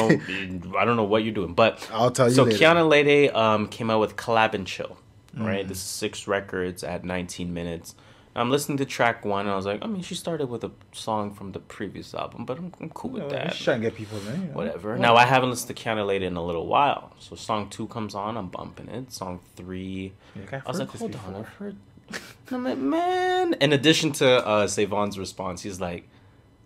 don't know what you're doing, but I'll tell you. So later. Kiana Lede came out with Collab and Chill, right? This is 6 records at 19 minutes. I'm listening to track 1, and I was like, she started with a song from the previous album, but I'm cool with that. She's trying to get people in. Whatever. Now, I haven't listened to Kiana Lede in a little while, so song 2 comes on, I'm bumping it. Song 3, I was like, hold on, I've heard. I'm like, man. In addition to Savon's response, he's like,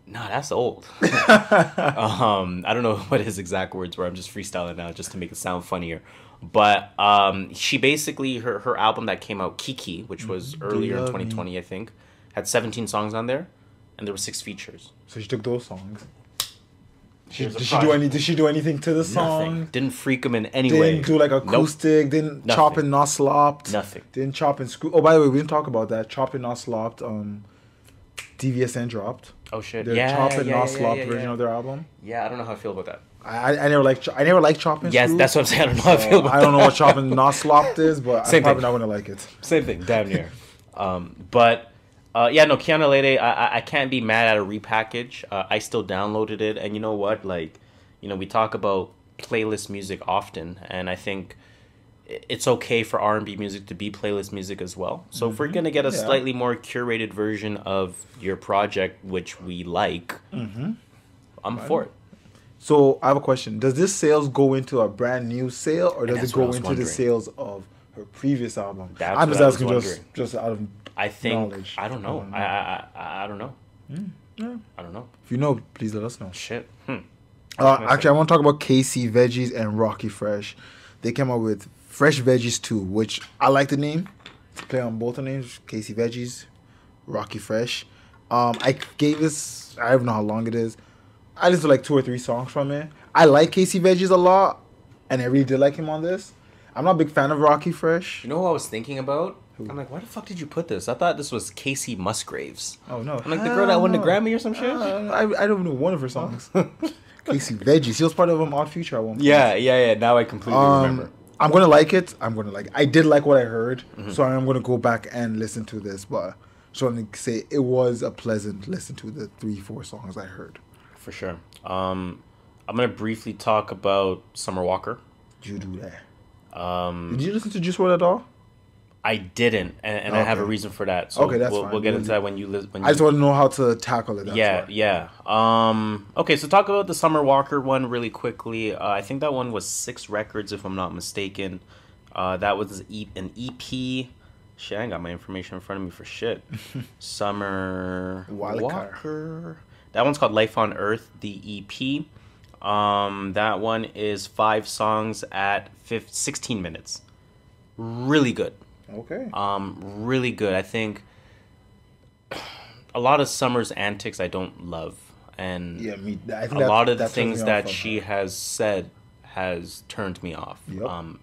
nah, that's old. I don't know what his exact words were. I'm just freestyling now just to make it sound funnier. But she basically, her album that came out, Kiki, which was earlier in 2020, I think, had 17 songs on there, and there were 6 features. So she took those songs. Did she do anything to the song? Nothing. Didn't freak him in any way. Didn't do like acoustic. Nope. Didn't chop and not slopped. Nothing. Didn't chop and screw. Oh, by the way, we didn't talk about that. Chop and not slopped. DVSN dropped. Oh shit! The chop and not slopped version of their album. Yeah, I don't know how I feel about that. I never liked chop and. Yes, screw, that's what I'm saying. I don't know how I feel about that. I don't know what chop and not slopped is, but I'm probably not gonna like it. Same thing, damn near. Kiana Lede, I can't be mad at a repackage. I still downloaded it, and you know what? We talk about playlist music often, and I think it's okay for R&B music to be playlist music as well. So if we're going to get a slightly more curated version of your project, which we like, I'm for it. So I have a question. Does this sales go into a brand new sale, or does it go into the sales of her previous album? I'm just asking just out of knowledge. I don't know. I don't know. I don't know. If you know, please let us know. Shit. Actually, I want to talk about KC, Veggies, and Rockie Fresh. They came out with Fresh Veggies 2, which I like the name. To play on both the names, KC Veggies, Rockie Fresh. I gave this, I don't know how long it is. I listened to like 2 or 3 songs from it. I like KC Veggies a lot, and I really did like him on this. I'm not a big fan of Rockie Fresh. You know what I was thinking about? I'm like, why the fuck did you put this? I thought this was Casey Musgraves. Oh, no. I'm like, the girl that won the Grammy or some shit? I don't know one of her songs. KC Veggies. He was part of Odd Future at one point. Yeah. Now I completely remember. I'm going to like it. I did like what I heard, so I'm going to go back and listen to this. But just want to say it was a pleasant listen to the 3-4 songs I heard. For sure. I'm going to briefly talk about Summer Walker. Did you do that? Did you listen to Juice WRLD at all? I didn't, and I have a reason for that. So that's fine. We'll get into that when you listen. I just want to know how to tackle it. Yeah. Okay, so talk about the Summer Walker one really quickly. I think that one was 6 records, if I'm not mistaken. That was an EP. Shit, I ain't got my information in front of me for shit. Summer Walker. That one's called Life on Earth, the EP. That one is 5 songs at 16 minutes. Really good. Okay. Really good. I think a lot of Summer's antics I don't love, and I think a lot of the things that she has said has turned me off. Yep.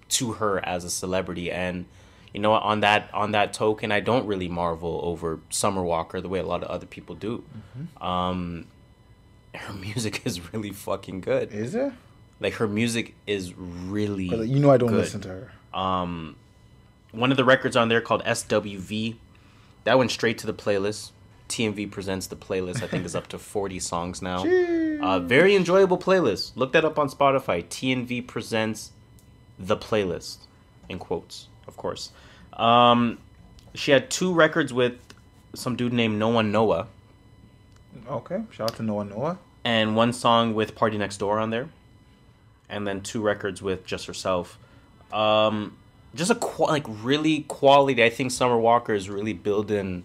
To her as a celebrity, and you know, on that token, I don't really marvel over Summer Walker the way a lot of other people do. Her music is really fucking good. Is it? Like, her music is really I don't listen to her. One of the records on there called SWV, that went straight to the playlist. TMV presents the playlist. I think is up to 40 songs now. Very enjoyable playlist. Look that up on Spotify. TMV presents the playlist, in quotes, of course. She had 2 records with some dude named Noah. Okay, shout out to Noah. And 1 song with Party Next Door on there. And then 2 records with just herself. Just really quality. I think Summer Walker is really building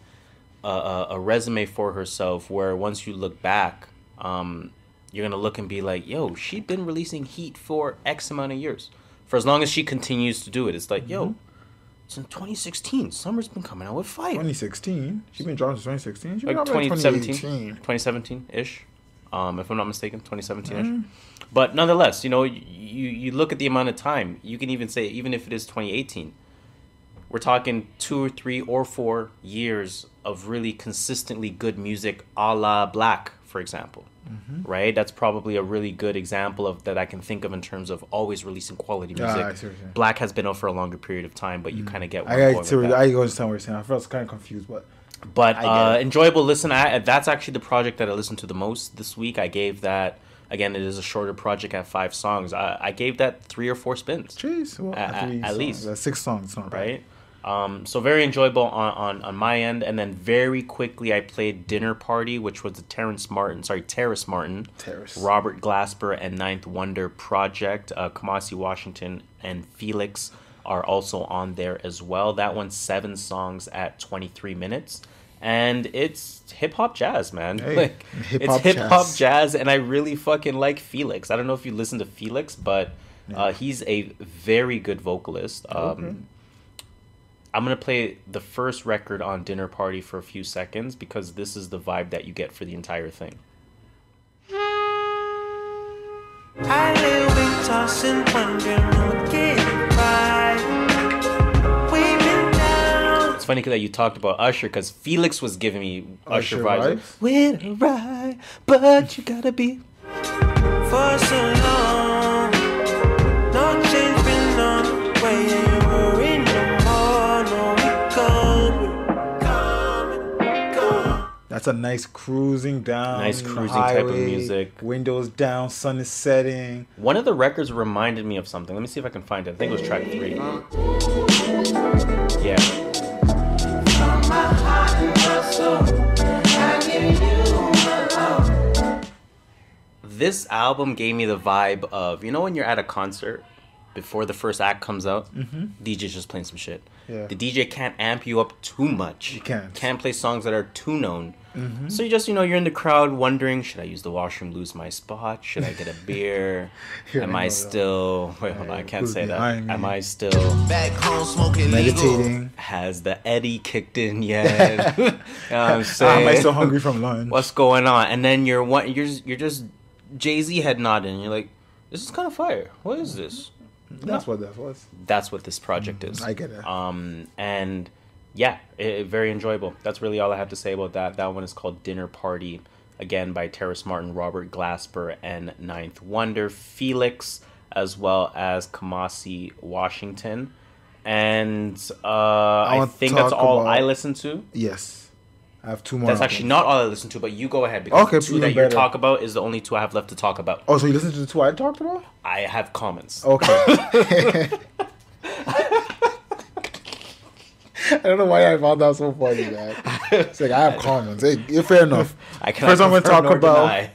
a resume for herself, where once you look back, you're gonna look and be like, yo, she'd been releasing heat for X amount of years. for as long as she continues to do it. It's like, yo, it's in 2016. Summer's been coming out with fire. 2016? She's been dropping since 2016? She been Like dropping 2017, 2017-ish, if I'm not mistaken, 2017-ish. But nonetheless, you know, you look at the amount of time. You can even say, even if it is 2018, we're talking 2 or 3 or 4 years of really consistently good music, a la Black, for example. Right? That's probably a really good example of that I can think of in terms of always releasing quality music. I see what you're saying. Black has been out for a longer period of time, but you kind of get I understand what you're saying. I felt kind of confused, but enjoyable listen. That's actually the project that I listened to the most this week. I gave that, again, it is a shorter project at 5 songs. I gave that 3 or 4 spins. Jeez, well, at least. That's 6 songs, not bad. Right? So very enjoyable on my end. And then very quickly I played Dinner Party, which was the Terrace Martin, Robert Glasper and Ninth Wonder project. Kamasi Washington and Phoelix are also on there as well. That one's 7 songs at 23 minutes. And it's hip-hop jazz, man. Hey, it's hip-hop jazz, and I really fucking like Phoelix. I don't know if you listen to Phoelix, but he's a very good vocalist. I'm going to play the first record on Dinner Party for a few seconds because this is the vibe that you get for the entire thing. I lay awake tossing, wondering what get right. We've been down. It's funny that you talked about Usher because Phoelix was giving me Usher vibes. vibes? With a ride, but you gotta be. For so long, no change been on the way. Ain't worried no more. No, we coming. That's a nice cruising down. Nice the cruising type of highway, music. Windows down, sun is setting. One of the records reminded me of something. Let me see if I can find it. I think it was track 3. Yeah. This album gave me the vibe of, you know, when you're at a concert before the first act comes out, DJ's just playing some shit. Yeah. The DJ can't amp you up too much. You can't. Can't play songs that are too known. So you just, you know, you're in the crowd wondering, should I use the washroom, lose my spot? Should I get a beer? Am I still... Wait, hold on, I can't say that. Am I still... Back home smoking Meditating. Has the Eddie kicked in yet? You know what I'm saying? Am I still hungry from lunch? What's going on? And then you're just Jay-Z head nodding. And you're like, this is kind of fire. What is this? That's what that was. That's what this project is. I get it. And yeah, very enjoyable. That's really all I have to say about that. That one is called Dinner Party, again by Terrace Martin, Robert Glasper, and Ninth Wonder, Phoelix, as well as Kamasi Washington. And I think that's all I listen to. Yes. I have 2 more. That's actually not all I listen to, but you go ahead. Because the 2 that you talk about is the only 2 I have left to talk about. Oh, so you listen to the 2 I talked about? I have comments. Okay. I don't know why I found that so funny, man. It's like, I have comments. Hey, fair enough. First I'm going to talk about...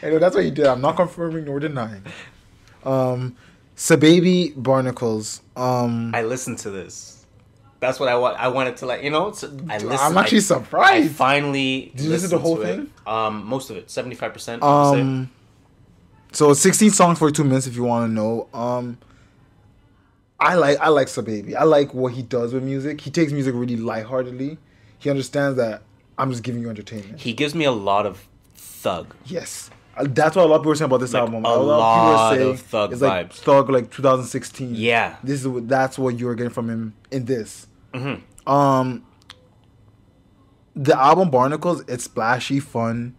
Anyway, that's what you did. I'm not confirming nor denying. SahBabii Barnacles. I listened to this. That's what I wanted to, like, you know. I'm actually surprised. I finally. Did you listen to the whole thing? Most of it, 75%. So 16 songs for 2 minutes, if you want to know. I like SahBabii. I like what he does with music. He takes music really lightheartedly. He understands that I'm just giving you entertainment. He gives me a lot of thug. Yes. That's what a lot of people are saying about this album. A lot of thug it's vibes. Like thug, like 2016. Yeah. That's what you're getting from him in this. Mm-hmm. The album Barnacles, it's splashy, fun,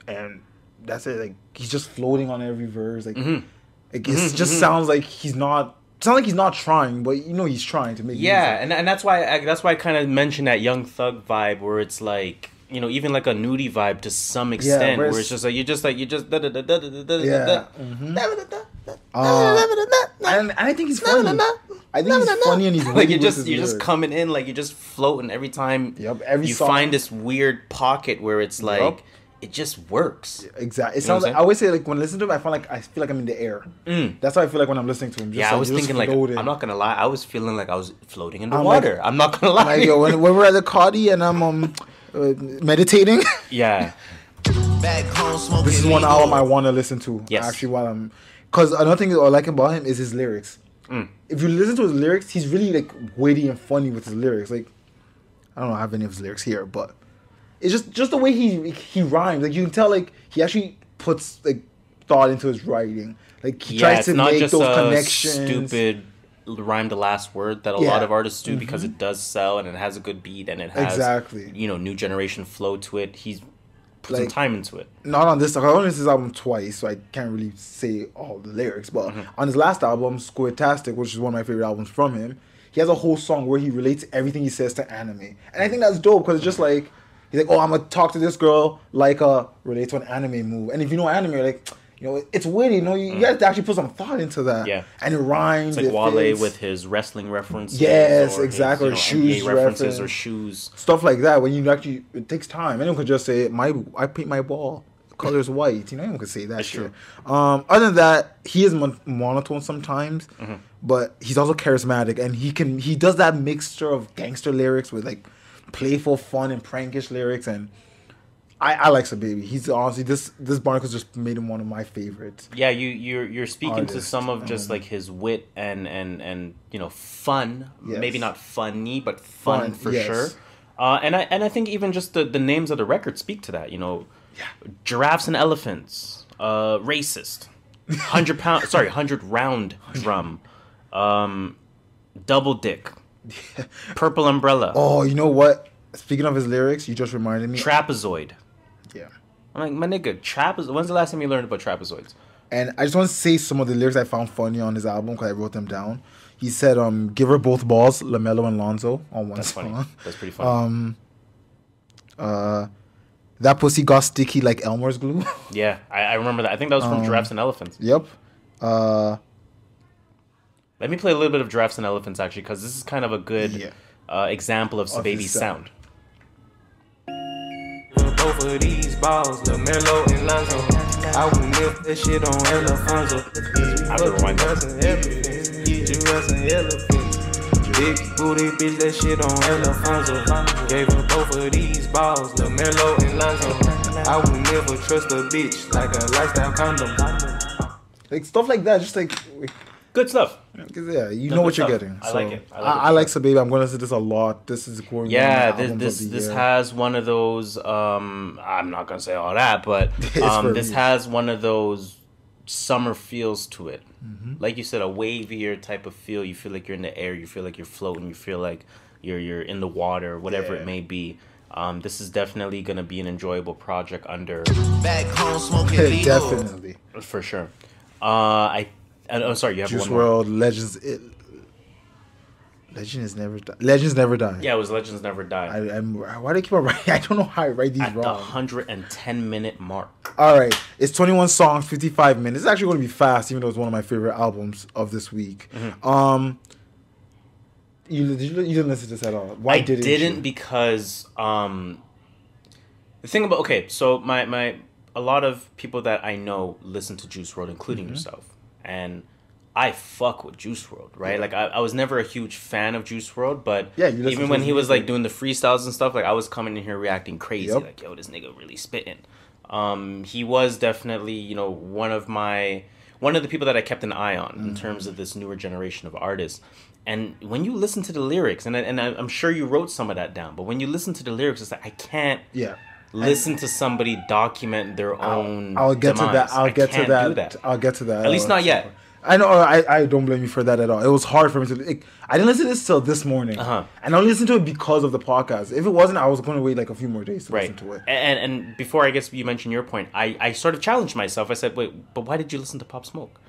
and that's it. Like, he's just floating on every verse. Like, it just sounds like he's not. Sounds like he's not trying, but you know he's trying to make. Yeah, music. and that's why I kind of mentioned that Young Thug vibe, where it's like, you know, even like a nudie vibe to some extent, where it's just like you just and I think he's funny. I think he's funny and he's like you're just coming in, like you're just floating every time. Every you song. Find this weird pocket where it's like it just works. Exactly. It sounds like, I always say, like, when I listen to him, I feel like I'm in the air. That's how I feel like when I'm listening to him. Just I was thinking floating. like, I'm not gonna lie, I was feeling like I was floating in the water. Like, I'm not gonna lie. Like, yo, when we're at the Cudi and I'm meditating. Yeah. Back home smoking. This is one album I want to listen to. Yes. Actually, while I'm Because another thing I like about him is his lyrics. If you listen to his lyrics, he's really like witty and funny with his lyrics. Like, I don't know, have any of his lyrics here, but it's just the way he rhymes. Like, you can tell, like, he actually puts like thought into his writing. Like, he tries to make those connections. Stupid rhyme the last word that a lot of artists do because it does sell and it has a good beat and it has new generation flow to it. He's put some time into it. Not on this. I only listened to this album twice, so I can't really say all the lyrics. But on his last album, Squirtastic, which is one of my favorite albums from him, he has a whole song where he relates everything he says to anime, and I think that's dope because it's just like he's like, oh, I'm gonna talk to this girl like relate to an anime move, and if you know anime, you're like, you know, it's witty. You know, you have to actually put some thought into that. Yeah, and it rhymes. It's like Wale with his wrestling references. Yes, exactly. His, shoes references or shoes, stuff like that. When you actually, it takes time. Anyone could just say, I paint my ball color's white. You know, anyone could say that. That's true. Other than that, he is monotone sometimes, but he's also charismatic, and he does that mixture of gangster lyrics with like playful, fun, and prankish lyrics, and I like SahBabii. He's honestly this Barnacles just made him one of my favorites. Yeah, you're speaking to some of just like his wit and you know, fun. Yes. Maybe not funny, but fun for sure. And I think even just the names of the record speak to that. You know, Giraffes and Elephants, Racist, 100 round drum, Double Dick, Purple Umbrella. Oh, you know what? Speaking of his lyrics, you just reminded me. Trapezoid. Yeah. I'm like, my nigga, when's the last time you learned about trapezoids? And I just want to say some of the lyrics I found funny on his album because I wrote them down. He said, give her both balls, LaMelo and Lonzo on one song. Funny. That's pretty funny. That pussy got sticky like Elmer's glue. Yeah, I remember that. I think that was from Giraffes and Elephants. Yep. Let me play a little bit of Giraffes and Elephants, actually, because this is kind of a good example of SahBabii's sound. Both of these balls, LaMelo and Lonzo. I will lift that shit on Elefonso. I have to rewind that. Big booty bitch, that shit on Elefonso. Gave her both of these balls, LaMelo and Lonzo. I will never trust a bitch like a lifestyle condom. Like stuff like that, just like good stuff. Yeah, you know what you're getting. I like it. I like SahBabii. I'm going to listen to this a lot. This is going. Yeah, this has one of those. I'm not going to say all that, but this has one of those summer feels to it. Like you said, a wavier type of feel. You feel like you're in the air. You feel like you're floating. You feel like you're in the water, whatever it may be. This is definitely going to be an enjoyable project under. Back home smoking definitely. For sure. Oh, sorry, you have Juice one more. WRLD, Legends Never Die. Legends Never Die. Yeah, it was Legends Never Die. Why do I keep on writing? I don't know how I write these wrong. At the 110-minute mark. All right. It's 21 songs, 55 minutes. It's actually going to be fast, even though it's one of my favorite albums of this week. You didn't listen to this at all. Why didn't you? I didn't because the thing about... Okay, so my a lot of people that I know listen to Juice WRLD, including yourself. And I fuck with Juice WRLD, right? Yeah. Like I was never a huge fan of Juice WRLD, but even when he was like doing the freestyles and stuff, like I was coming in here reacting crazy, like yo, this nigga really spitting. He was definitely, you know, one of the people that I kept an eye on in terms of this newer generation of artists. And when you listen to the lyrics, and I'm sure you wrote some of that down, but when you listen to the lyrics, it's like I can't. Listen to somebody document their own. I'll get demise. to that. I'll get to that. Do that. I'll get to that. At least not yet. I know. I don't blame you for that at all. It was hard for me to. I didn't listen to this till this morning, and I only listened to it because of the podcast. If it wasn't, I was going to wait like a few more days to listen to it. And before I guess you mentioned your point, I sort of challenged myself. I said, wait, but why did you listen to Pop Smoke?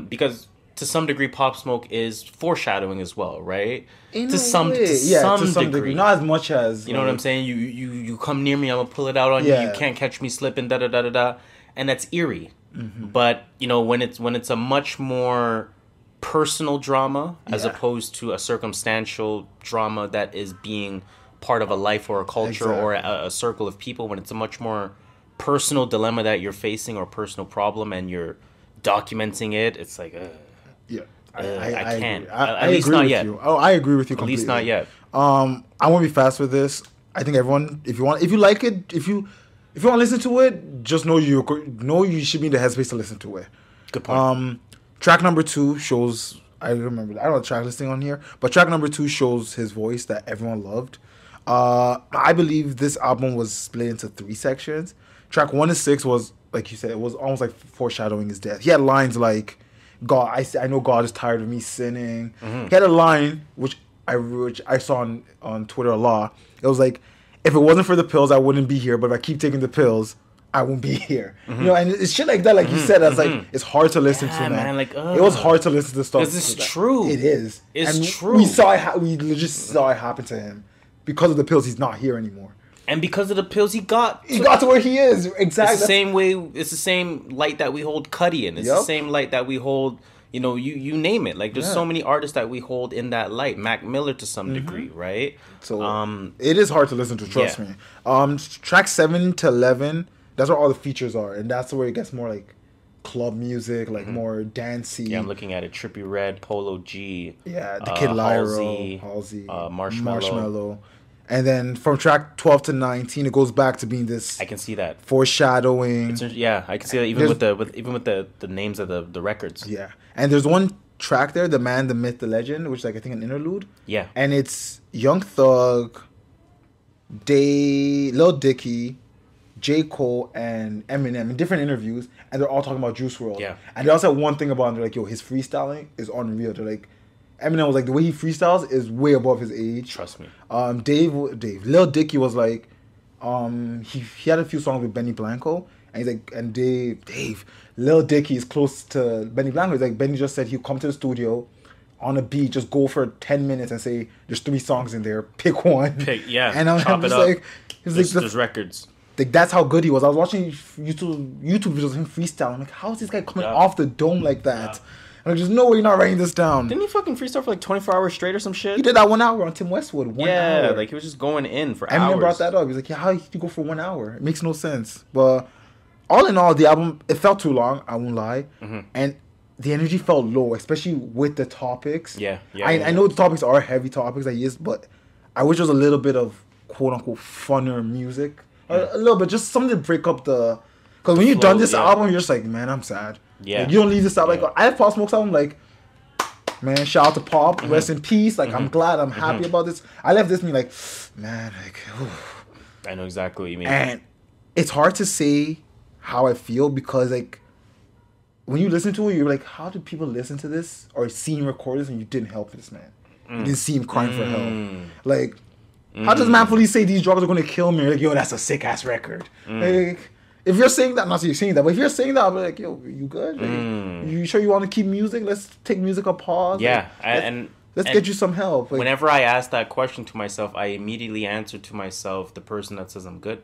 Because to some degree, Pop Smoke is foreshadowing as well, right? To some degree. Not as much as you know what I'm saying. You come near me, I'm gonna pull it out on you. You can't catch me slipping. Da da da da da. And that's eerie. But you know when it's a much more personal drama as opposed to a circumstantial drama that is being part of a life or a culture or a circle of people. When it's a much more personal dilemma that you're facing or personal problem and you're documenting it, it's like. I can't. At least not yet. I agree with you completely. At least not yet. I won't be fast with this. I think everyone, if you like it, if you want to listen to it, just know you should be in the headspace to listen to it. Good point. Track number 2 shows. I remember. I don't know the track listing on here, but track number 2 shows his voice that everyone loved. I believe this album was split into 3 sections. Track 1 to 6 was, like you said, it was almost like foreshadowing his death. He had lines like, "God, I know God is tired of me sinning." He had a line which I saw on Twitter a lot. It was like, "If it wasn't for the pills, I wouldn't be here. But if I keep taking the pills, I won't be here." You know, and it's shit like that. Like you said, that's like it's hard to listen to, man. Like, it was hard to listen to stuff. This is true. It is. It's true. We saw it. We legit saw it happen to him because of the pills. He's not here anymore. And because of the pills, he got to where he is. Exactly. It's the same way. It's the same light that we hold Cudi in. It's the same light that we hold. You know, you name it. Like, there's so many artists that we hold in that light. Mac Miller to some degree, right? So it is hard to listen to. Trust me. Track 7 to 11. That's where all the features are, and that's where it gets more like club music, like more dancey. Yeah, I'm looking at it. Trippie Redd, Polo G. Yeah, the Kid Lyro, Halsey, Marshmello. And then from track 12 to 19, it goes back to being this. I can see that foreshadowing. I can see that even with the names of the records. Yeah, and there's one track there, "The Man, the Myth, the Legend," which is like I think an interlude. Yeah, and it's Young Thug, Lil Dicky, J. Cole, and Eminem in different interviews, and they're all talking about Juice WRLD. Yeah, and they also have one thing about him. They're like, "Yo, his freestyling is unreal." They're like, Eminem was like, the way he freestyles is way above his age. Trust me. Lil Dicky was like, he had a few songs with Benny Blanco, and he's like, and Dave, Lil Dicky is close to Benny Blanco. He's like, Benny just said he'll come to the studio on a beat, just go for 10 minutes and say, there's 3 songs in there, pick one. And I'm just like, there's records. Like, that's how good he was. I was watching YouTube videos of him freestyling. I'm like, how is this guy coming off the dome like that? Yeah. Like, there's no way you're not writing this down. Didn't he fucking freestyle for like 24 hours straight or some shit? He did that 1 hour on Tim Westwood. 1 hour. Like he was just going in for hours. Eminem brought that up. He's like, yeah, how did you go for 1 hour? It makes no sense. But all in all, the album, it felt too long, I won't lie. And the energy felt low, especially with the topics. I know the topics are heavy topics, but I wish there was a little bit of quote-unquote funner music. A little bit, just something to break up the... Because when you've done this album, you're just like, man, I'm sad. Yeah. Like, you don't leave this album. Like, I have Pop Smoke's album, like, man, shout out to Pop, rest in peace. Like, I'm glad, I'm happy about this. I left this me like, man, like, I know exactly what you mean. And it's hard to say how I feel because, like, when you listen to it, you're like, how did people listen to this or see him record this and you didn't help this man? You didn't see him crying for help. Like, how does Man Police say these drugs are going to kill me? You're like, yo, that's a sick-ass record. Like, if you're saying that, not that you're saying that, but if you're saying that, I'll be like, yo, you good? Like, you sure you want to keep music? Let's take music a pause. Yeah, like, let's get you some help. Like, whenever I ask that question to myself, I immediately answer to myself the person that says I'm good.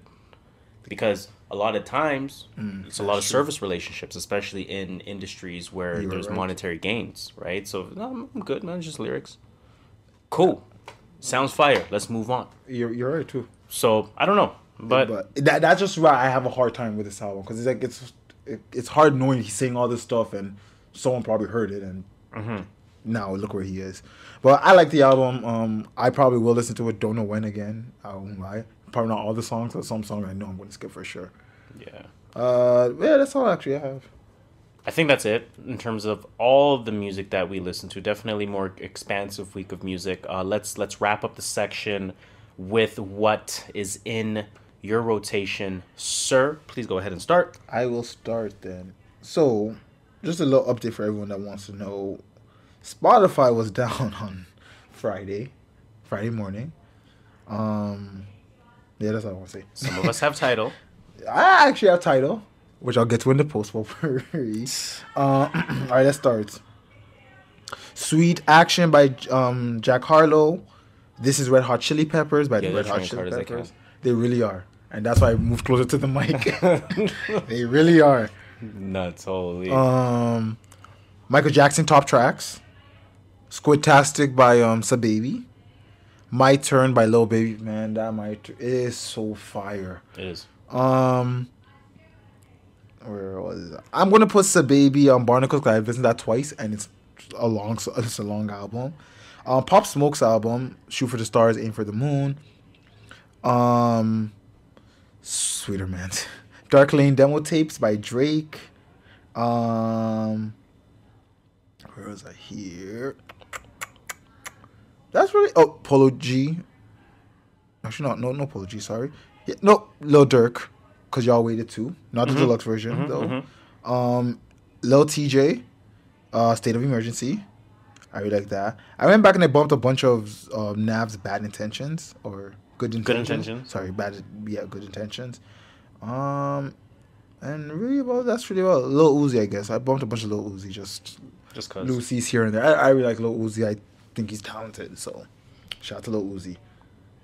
Because a lot of times, it's a lot of service relationships, especially in industries where there's monetary gains, right? So, no, I'm good, man. It's just lyrics. Cool. Sounds fire. Let's move on. You're right, too. So, I don't know. But that's just why I have a hard time with this album. Because it's like, it's hard knowing he's saying all this stuff and someone probably heard it. And now look where he is. But I like the album. I probably will listen to it. Don't know when again. I won't lie. Probably not all the songs. But some songs I know I'm going to skip for sure. Yeah. Yeah, that's all actually I have. I think that's it in terms of all of the music that we listen to. Definitely more expansive week of music. Let's wrap up the section with what is in your rotation. Sir, please go ahead and start. I will start then. So, just a little update for everyone that wants to know. Spotify was down on Friday morning. Yeah, that's all I want to say. Some of us have Tidal. I actually have Tidal, which I'll get to in the post-potpourri. All right, let's start. Sweet Action by Jack Harlow. This is Red Hot Chili Peppers by the Red Hot Chili Peppers. They really are. And that's why I moved closer to the mic. They really are. Nuts, holy. Michael Jackson Top Tracks. Squidtastic by SahBabii. My Turn by Lil Baby. Man, that is so fire. It is. Where was it? I'm gonna put SahBabii on Barnacles because I've listened to that twice and it's a long album. Pop Smoke's album, Shoot for the Stars, Aim for the Moon. Sweeter Man. Dark Lane Demo Tapes by Drake. Where was I here? That's really Polo G. Actually, no Polo G. Sorry, yeah, no Lil Durk, cause y'all waited too. Not the deluxe version though. Lil TJ, State of Emergency. I really like that. I went back and I bumped a bunch of Nav's Bad Intentions or Good Intentions. Sorry, Good Intentions. And really that's really well. Lil Uzi, I guess. I bumped a bunch of Lil Uzi just cause. Lucy's here and there. I really like Lil Uzi. I think he's talented. So shout out to Lil Uzi.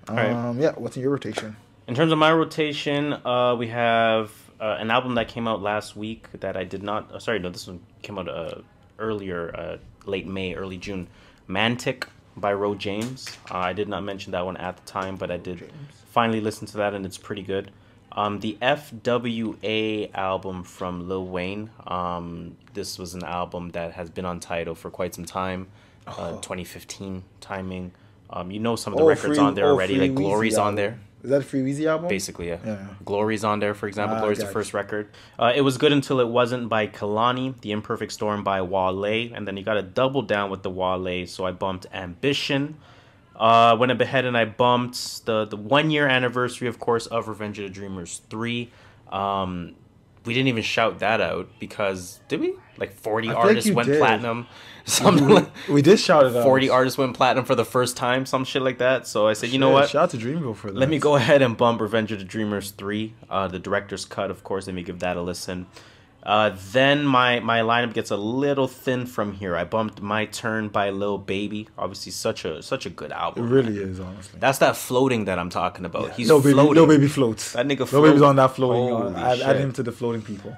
Right. Yeah, what's in your rotation? In terms of my rotation, we have an album that came out last week that I did not... this one came out earlier, late May, early June. Mantic by Ro James. I did not mention that one at the time, but I did finally listen to that, and it's pretty good. The FWA album from Lil Wayne. This was an album that has been on Tidal for quite some time. 2015 timing. You know some of the records on there already. Like Glory's on there. Is that a Free Weezy album? Basically, yeah. Glory's on there, for example. Glory's the first record. It Was Good Until It Wasn't by Kehlani. The Imperfect Storm by Wale. And then you got to double down with the Wale. So I bumped Ambition. Went ahead and I bumped the 1 year anniversary, of course, of Revenge of the Dreamers 3. We didn't even shout that out because, did we? Like 40 artists went platinum. We did shout it out. 40 artists went platinum for the first time, some shit like that. So I said, you know what? Shout out to Dreamville for that. Let me go ahead and bump Revenge of the Dreamers 3, the director's cut, of course. Let me give that a listen. Then my lineup gets a little thin from here. I bumped My Turn by Lil Baby. Obviously, such a good album. It really is, honestly. That's that floating that I'm talking about. Yeah. He's floating. Lil Baby floats. That nigga floats. Lil Baby's on that floating. Holy add him to the floating people.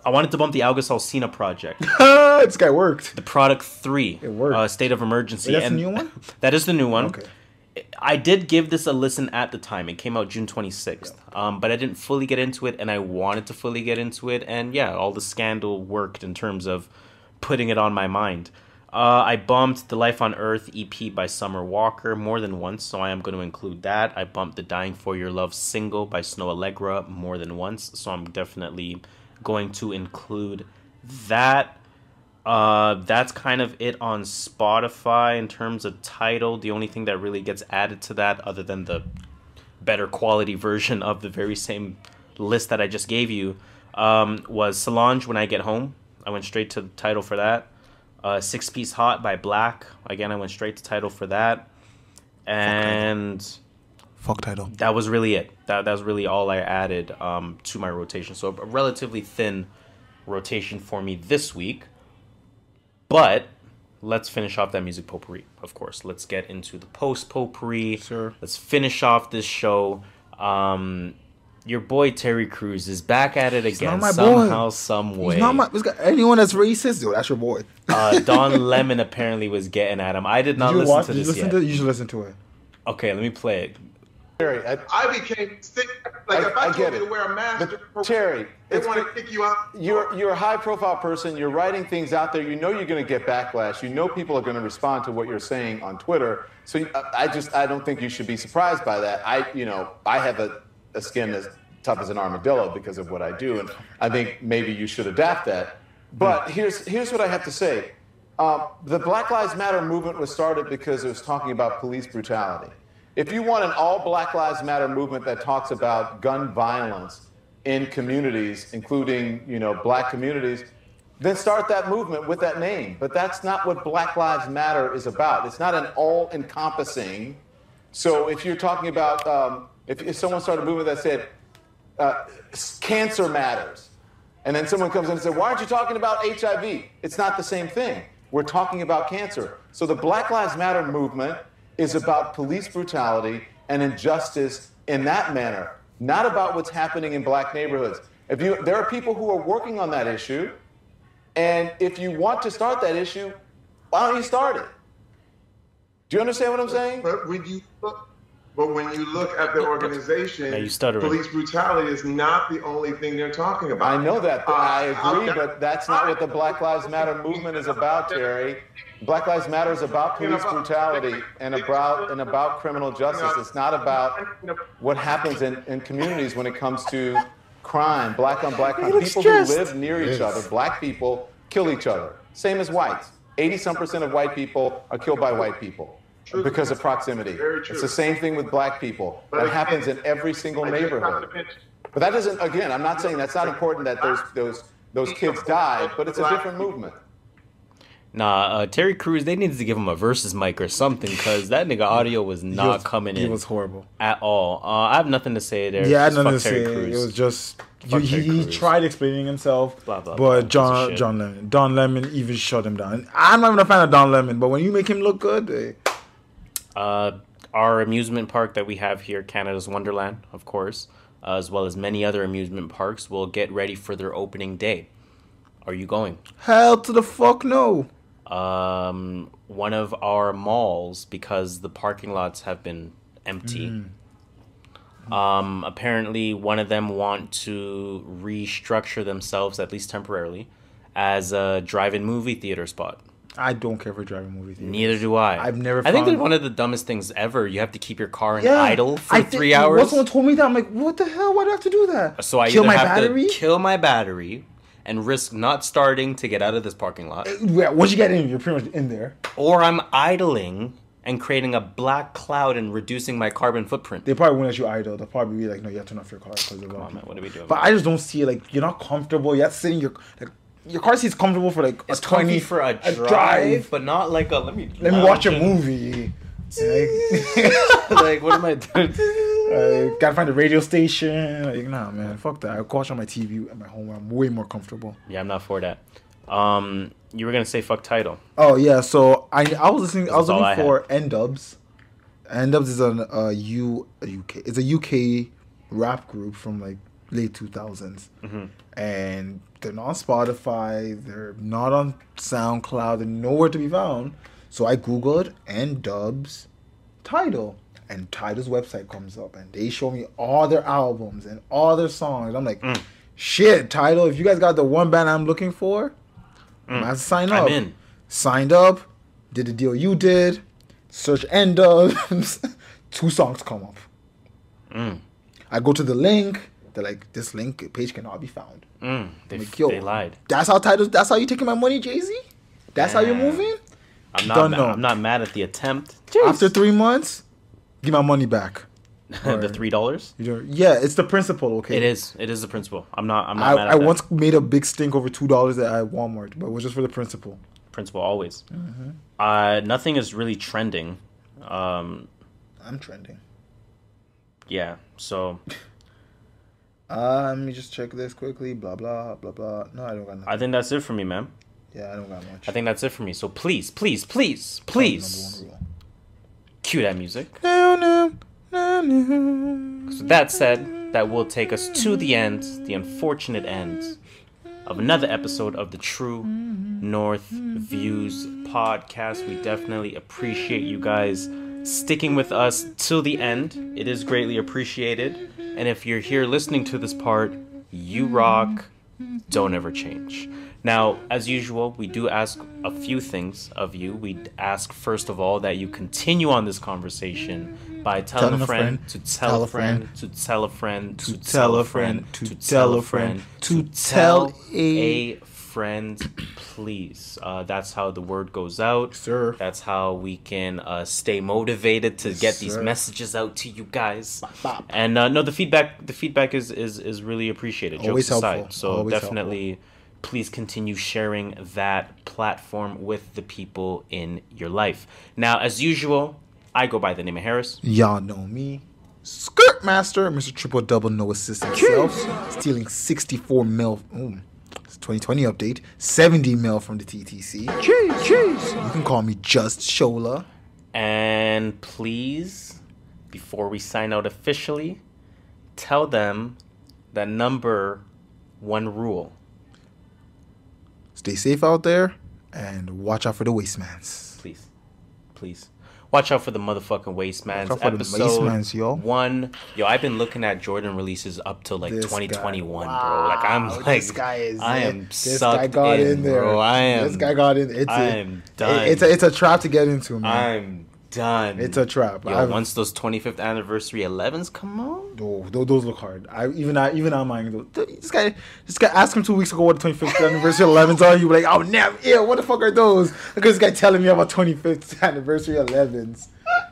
I wanted to bump the August Alsina project. This guy worked. The Product 3. It worked. State of Emergency. Wait, that's the new one? That is the new one. Okay. I did give this a listen at the time. It came out June 26th. Yeah. But I didn't fully get into it, and I wanted to fully get into it. And yeah, all the scandal worked in terms of putting it on my mind. I bumped the Life on Earth EP by Summer Walker more than once, so I am going to include that. I bumped the Dying for Your Love single by Snoh Aalegra more than once, so I'm definitely going to include that. That's kind of it on Spotify in terms of Tidal. The only thing that really gets added to that, other than the better quality version of the very same list that I just gave you, was Solange, When I Get Home. I went straight to the Tidal for that. 6 Piece Hot by Black. Again, I went straight to Tidal for that. And fuck Tidal. That was really it. That was really all I added to my rotation. So a relatively thin rotation for me this week. But let's finish off that music potpourri, of course. Let's get into the post potpourri. Sure. Let's finish off this show. Your boy Terry Crews is back at it again somehow, some way. He's not my, anyone that's racist, yo, that's your boy. Don Lemon apparently was getting at him. I did not listen to this yet. You should listen to it. Okay, let me play it. Terry, I became sick. Like if I told you to wear a mask, Terry, they want to kick you out. You're a high-profile person. You're writing things out there. You know you're going to get backlash. You know people are going to respond to what you're saying on Twitter. So I don't think you should be surprised by that. I have a skin as tough as an armadillo because of what I do, and I think maybe you should adapt that. But here's what I have to say. The Black Lives Matter movement was started because it was talking about police brutality. If you want an all Black Lives Matter movement that talks about gun violence in communities, including, black communities, then start that movement with that name. But that's not what Black Lives Matter is about. It's not an all-encompassing. So if you're talking about, if someone started a movement that said, cancer matters, and then someone comes in and says, why aren't you talking about HIV? It's not the same thing. We're talking about cancer. So the Black Lives Matter movement is about police brutality and injustice in that manner, not about what's happening in black neighborhoods. There are people who are working on that issue, and if you want to start that issue, why don't you start it? Do you understand what I'm saying? But when you look at the organization, police brutality is not the only thing they're talking about. I know that. I agree, but that's not what the Black Lives Matter movement is about, Terry. Black Lives Matter is about police brutality and about criminal justice. It's not about what happens in communities when it comes to crime, black on black crime. looks People stressed. who live near each other, black people, kill each other. Same as whites. 80-some% of white people are killed by white people because of proximity. It's the same thing with black people. That happens in every single neighborhood. But that doesn't, again, I'm not saying that's not important that those kids died, but it's a different movement. Nah, Terry Crews, they needed to give him a Verzuz mic or something, because that nigga audio was not coming in. It was horrible. At all. I have nothing to say there. Yeah, I had Just nothing to fuck Terry say. Crews. It was just... Fuck Terry He Crews. tried explaining himself, Blah, blah, but blah. Don Lemon even shut him down. I'm not even a fan of Don Lemon, but when you make him look good... Our amusement park that we have here, Canada's Wonderland, of course, as well as many other amusement parks, will get ready for their opening day. Are you going? Hell to the fuck no. One of our malls, because the parking lots have been empty. Apparently, one of them want to restructure themselves, at least temporarily, as a drive-in movie theater spot. I don't care for driving movie theaters. Neither do I. I've never I think found- they're one of the dumbest things ever. You have to keep your car in idle for I 3 hours. Once someone told me that, I'm like, what the hell? Why do I have to do that? So I kill either my have battery? to kill my battery and risk not starting to get out of this parking lot, Yeah, once you get in, you're pretty much in there. or I'm idling and creating a black cloud and reducing my carbon footprint. They probably won't let you idle. They'll probably be like, no, you have to turn off your car because of Come on, man, what are we doing? But I just don't see it. Like, you're not comfortable. You have to sit in your car seat's comfortable for like It's a 20 comfy for a drive, but not like a let me watch a and- movie. Like, what am I doing? Gotta find a radio station. Like, nah, man, fuck that. I'll watch on my TV at my home where I'm way more comfortable. Yeah, I'm not for that. You were gonna say fuck title. Oh yeah, so I was listening. I was all looking I for N-Dubs. N-Dubs is a UK. It's a UK rap group from like late 2000s, and they're not on Spotify. They're not on SoundCloud. They're nowhere to be found. So I googled N-Dubs title, and Tidal's website comes up, and they show me all their albums and all their songs. I'm like, shit, Tidal. If you guys got the one band I'm looking for, I have to sign up. I'm in. Signed up, did the deal you did, search N-Dubs, 2 songs come up. I go to the link, they're like, this link page cannot be found. They Like, yo, lied. That's how you taking my money, Jay-Z? That's how you're moving? I'm not mad at the attempt. After 3 months, give my money back. The $3. Yeah, it's the principle, okay? It is the principle. I'm not mad at I that. once made a big stink over $2 at Walmart, but it was just for the principle. Principle always. Nothing is really trending. I'm trending. Yeah. So Let me just check this quickly. Blah, blah, blah, blah. No, I don't got nothing. I think that's it for me, man. Yeah, I don't got much. I think that's it for me. So please, please, please, Number please, one rule. cue that music. No, no, no, no. So that said, that will take us to the end, the unfortunate end of another episode of the True North Views podcast. We definitely appreciate you guys sticking with us till the end. It is greatly appreciated. And if you're here listening to this part, you rock. Don't ever change. Now, as usual, we do ask a few things of you. We ask, first of all, that you continue on this conversation by telling a friend to tell a friend to tell a friend to tell a friend to tell a friend to tell a friend, please. That's how the word goes out. Sir. That's how we can stay motivated to get these sir. messages out to you guys. bop. And no, the feedback is really appreciated. Always Jokes aside. helpful. So Always definitely, please continue sharing that platform with the people in your life. Now, as usual, I go by the name of Harris. Y'all know me. Skirt Master, Mr. Triple Double, no assist himself. Stealing 64 mil. It's 2020 update. 70 mil from the TTC. Cheese. You can call me Just Shola. And please, before we sign out officially, tell them that number one rule. Stay safe out there and watch out for the wastemans. Please. Please. Watch out for the motherfucking Wastemans. Watch out for the Episode Wastemans, yo. 1. Yo, I've been looking at Jordan releases up to like This 2021, guy. bro. Like, I'm Wow, like, this guy is I am this sucked guy got in there. bro. I am. This guy got in. I am done. It's a trap to get into, man. I'm done. It's a trap. Yo, once those 25th anniversary 11s come out. Oh, those look hard. Even I'm mind. This guy asked him 2 weeks ago what the 25th anniversary 11s are. He was like, oh, never. Ew, what the fuck are those? Because this guy telling me about 25th anniversary 11s.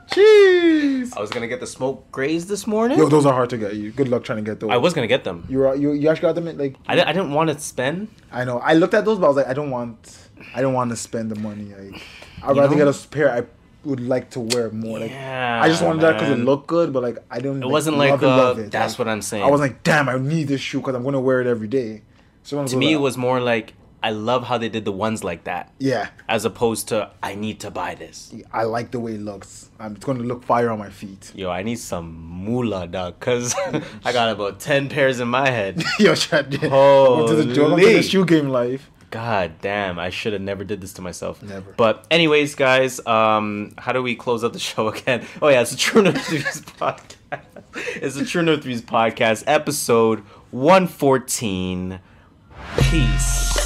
Jeez. I was gonna get the smoke grays this morning. Yo, those are hard to get. You good luck trying to get those. I was gonna get them. You actually got them like. I didn't want to spend. I know. I looked at those, but I was like, I don't want to spend the money. Like, I'd rather get a pair I would like to wear more. Like, Yeah, I just wanted that because it looked good, but like I didn't. It wasn't like love it. that's like, what I'm saying. I was like, damn, I need this shoe because I'm gonna wear it every day. So to me, it was more like I love how they did the ones like that. Yeah. As opposed to I need to buy this. I like the way it looks. It's gonna look fire on my feet. Yo, I need some moolah, dog, cause I got about 10 pairs in my head. Yo, Chad. Holy. Welcome to the shoe game life. God damn, I should have never did this to myself. Never. But anyways, guys, how do we close out the show again? Oh yeah, it's the True North Threes podcast. It's the True North Threes podcast, episode 114. Peace.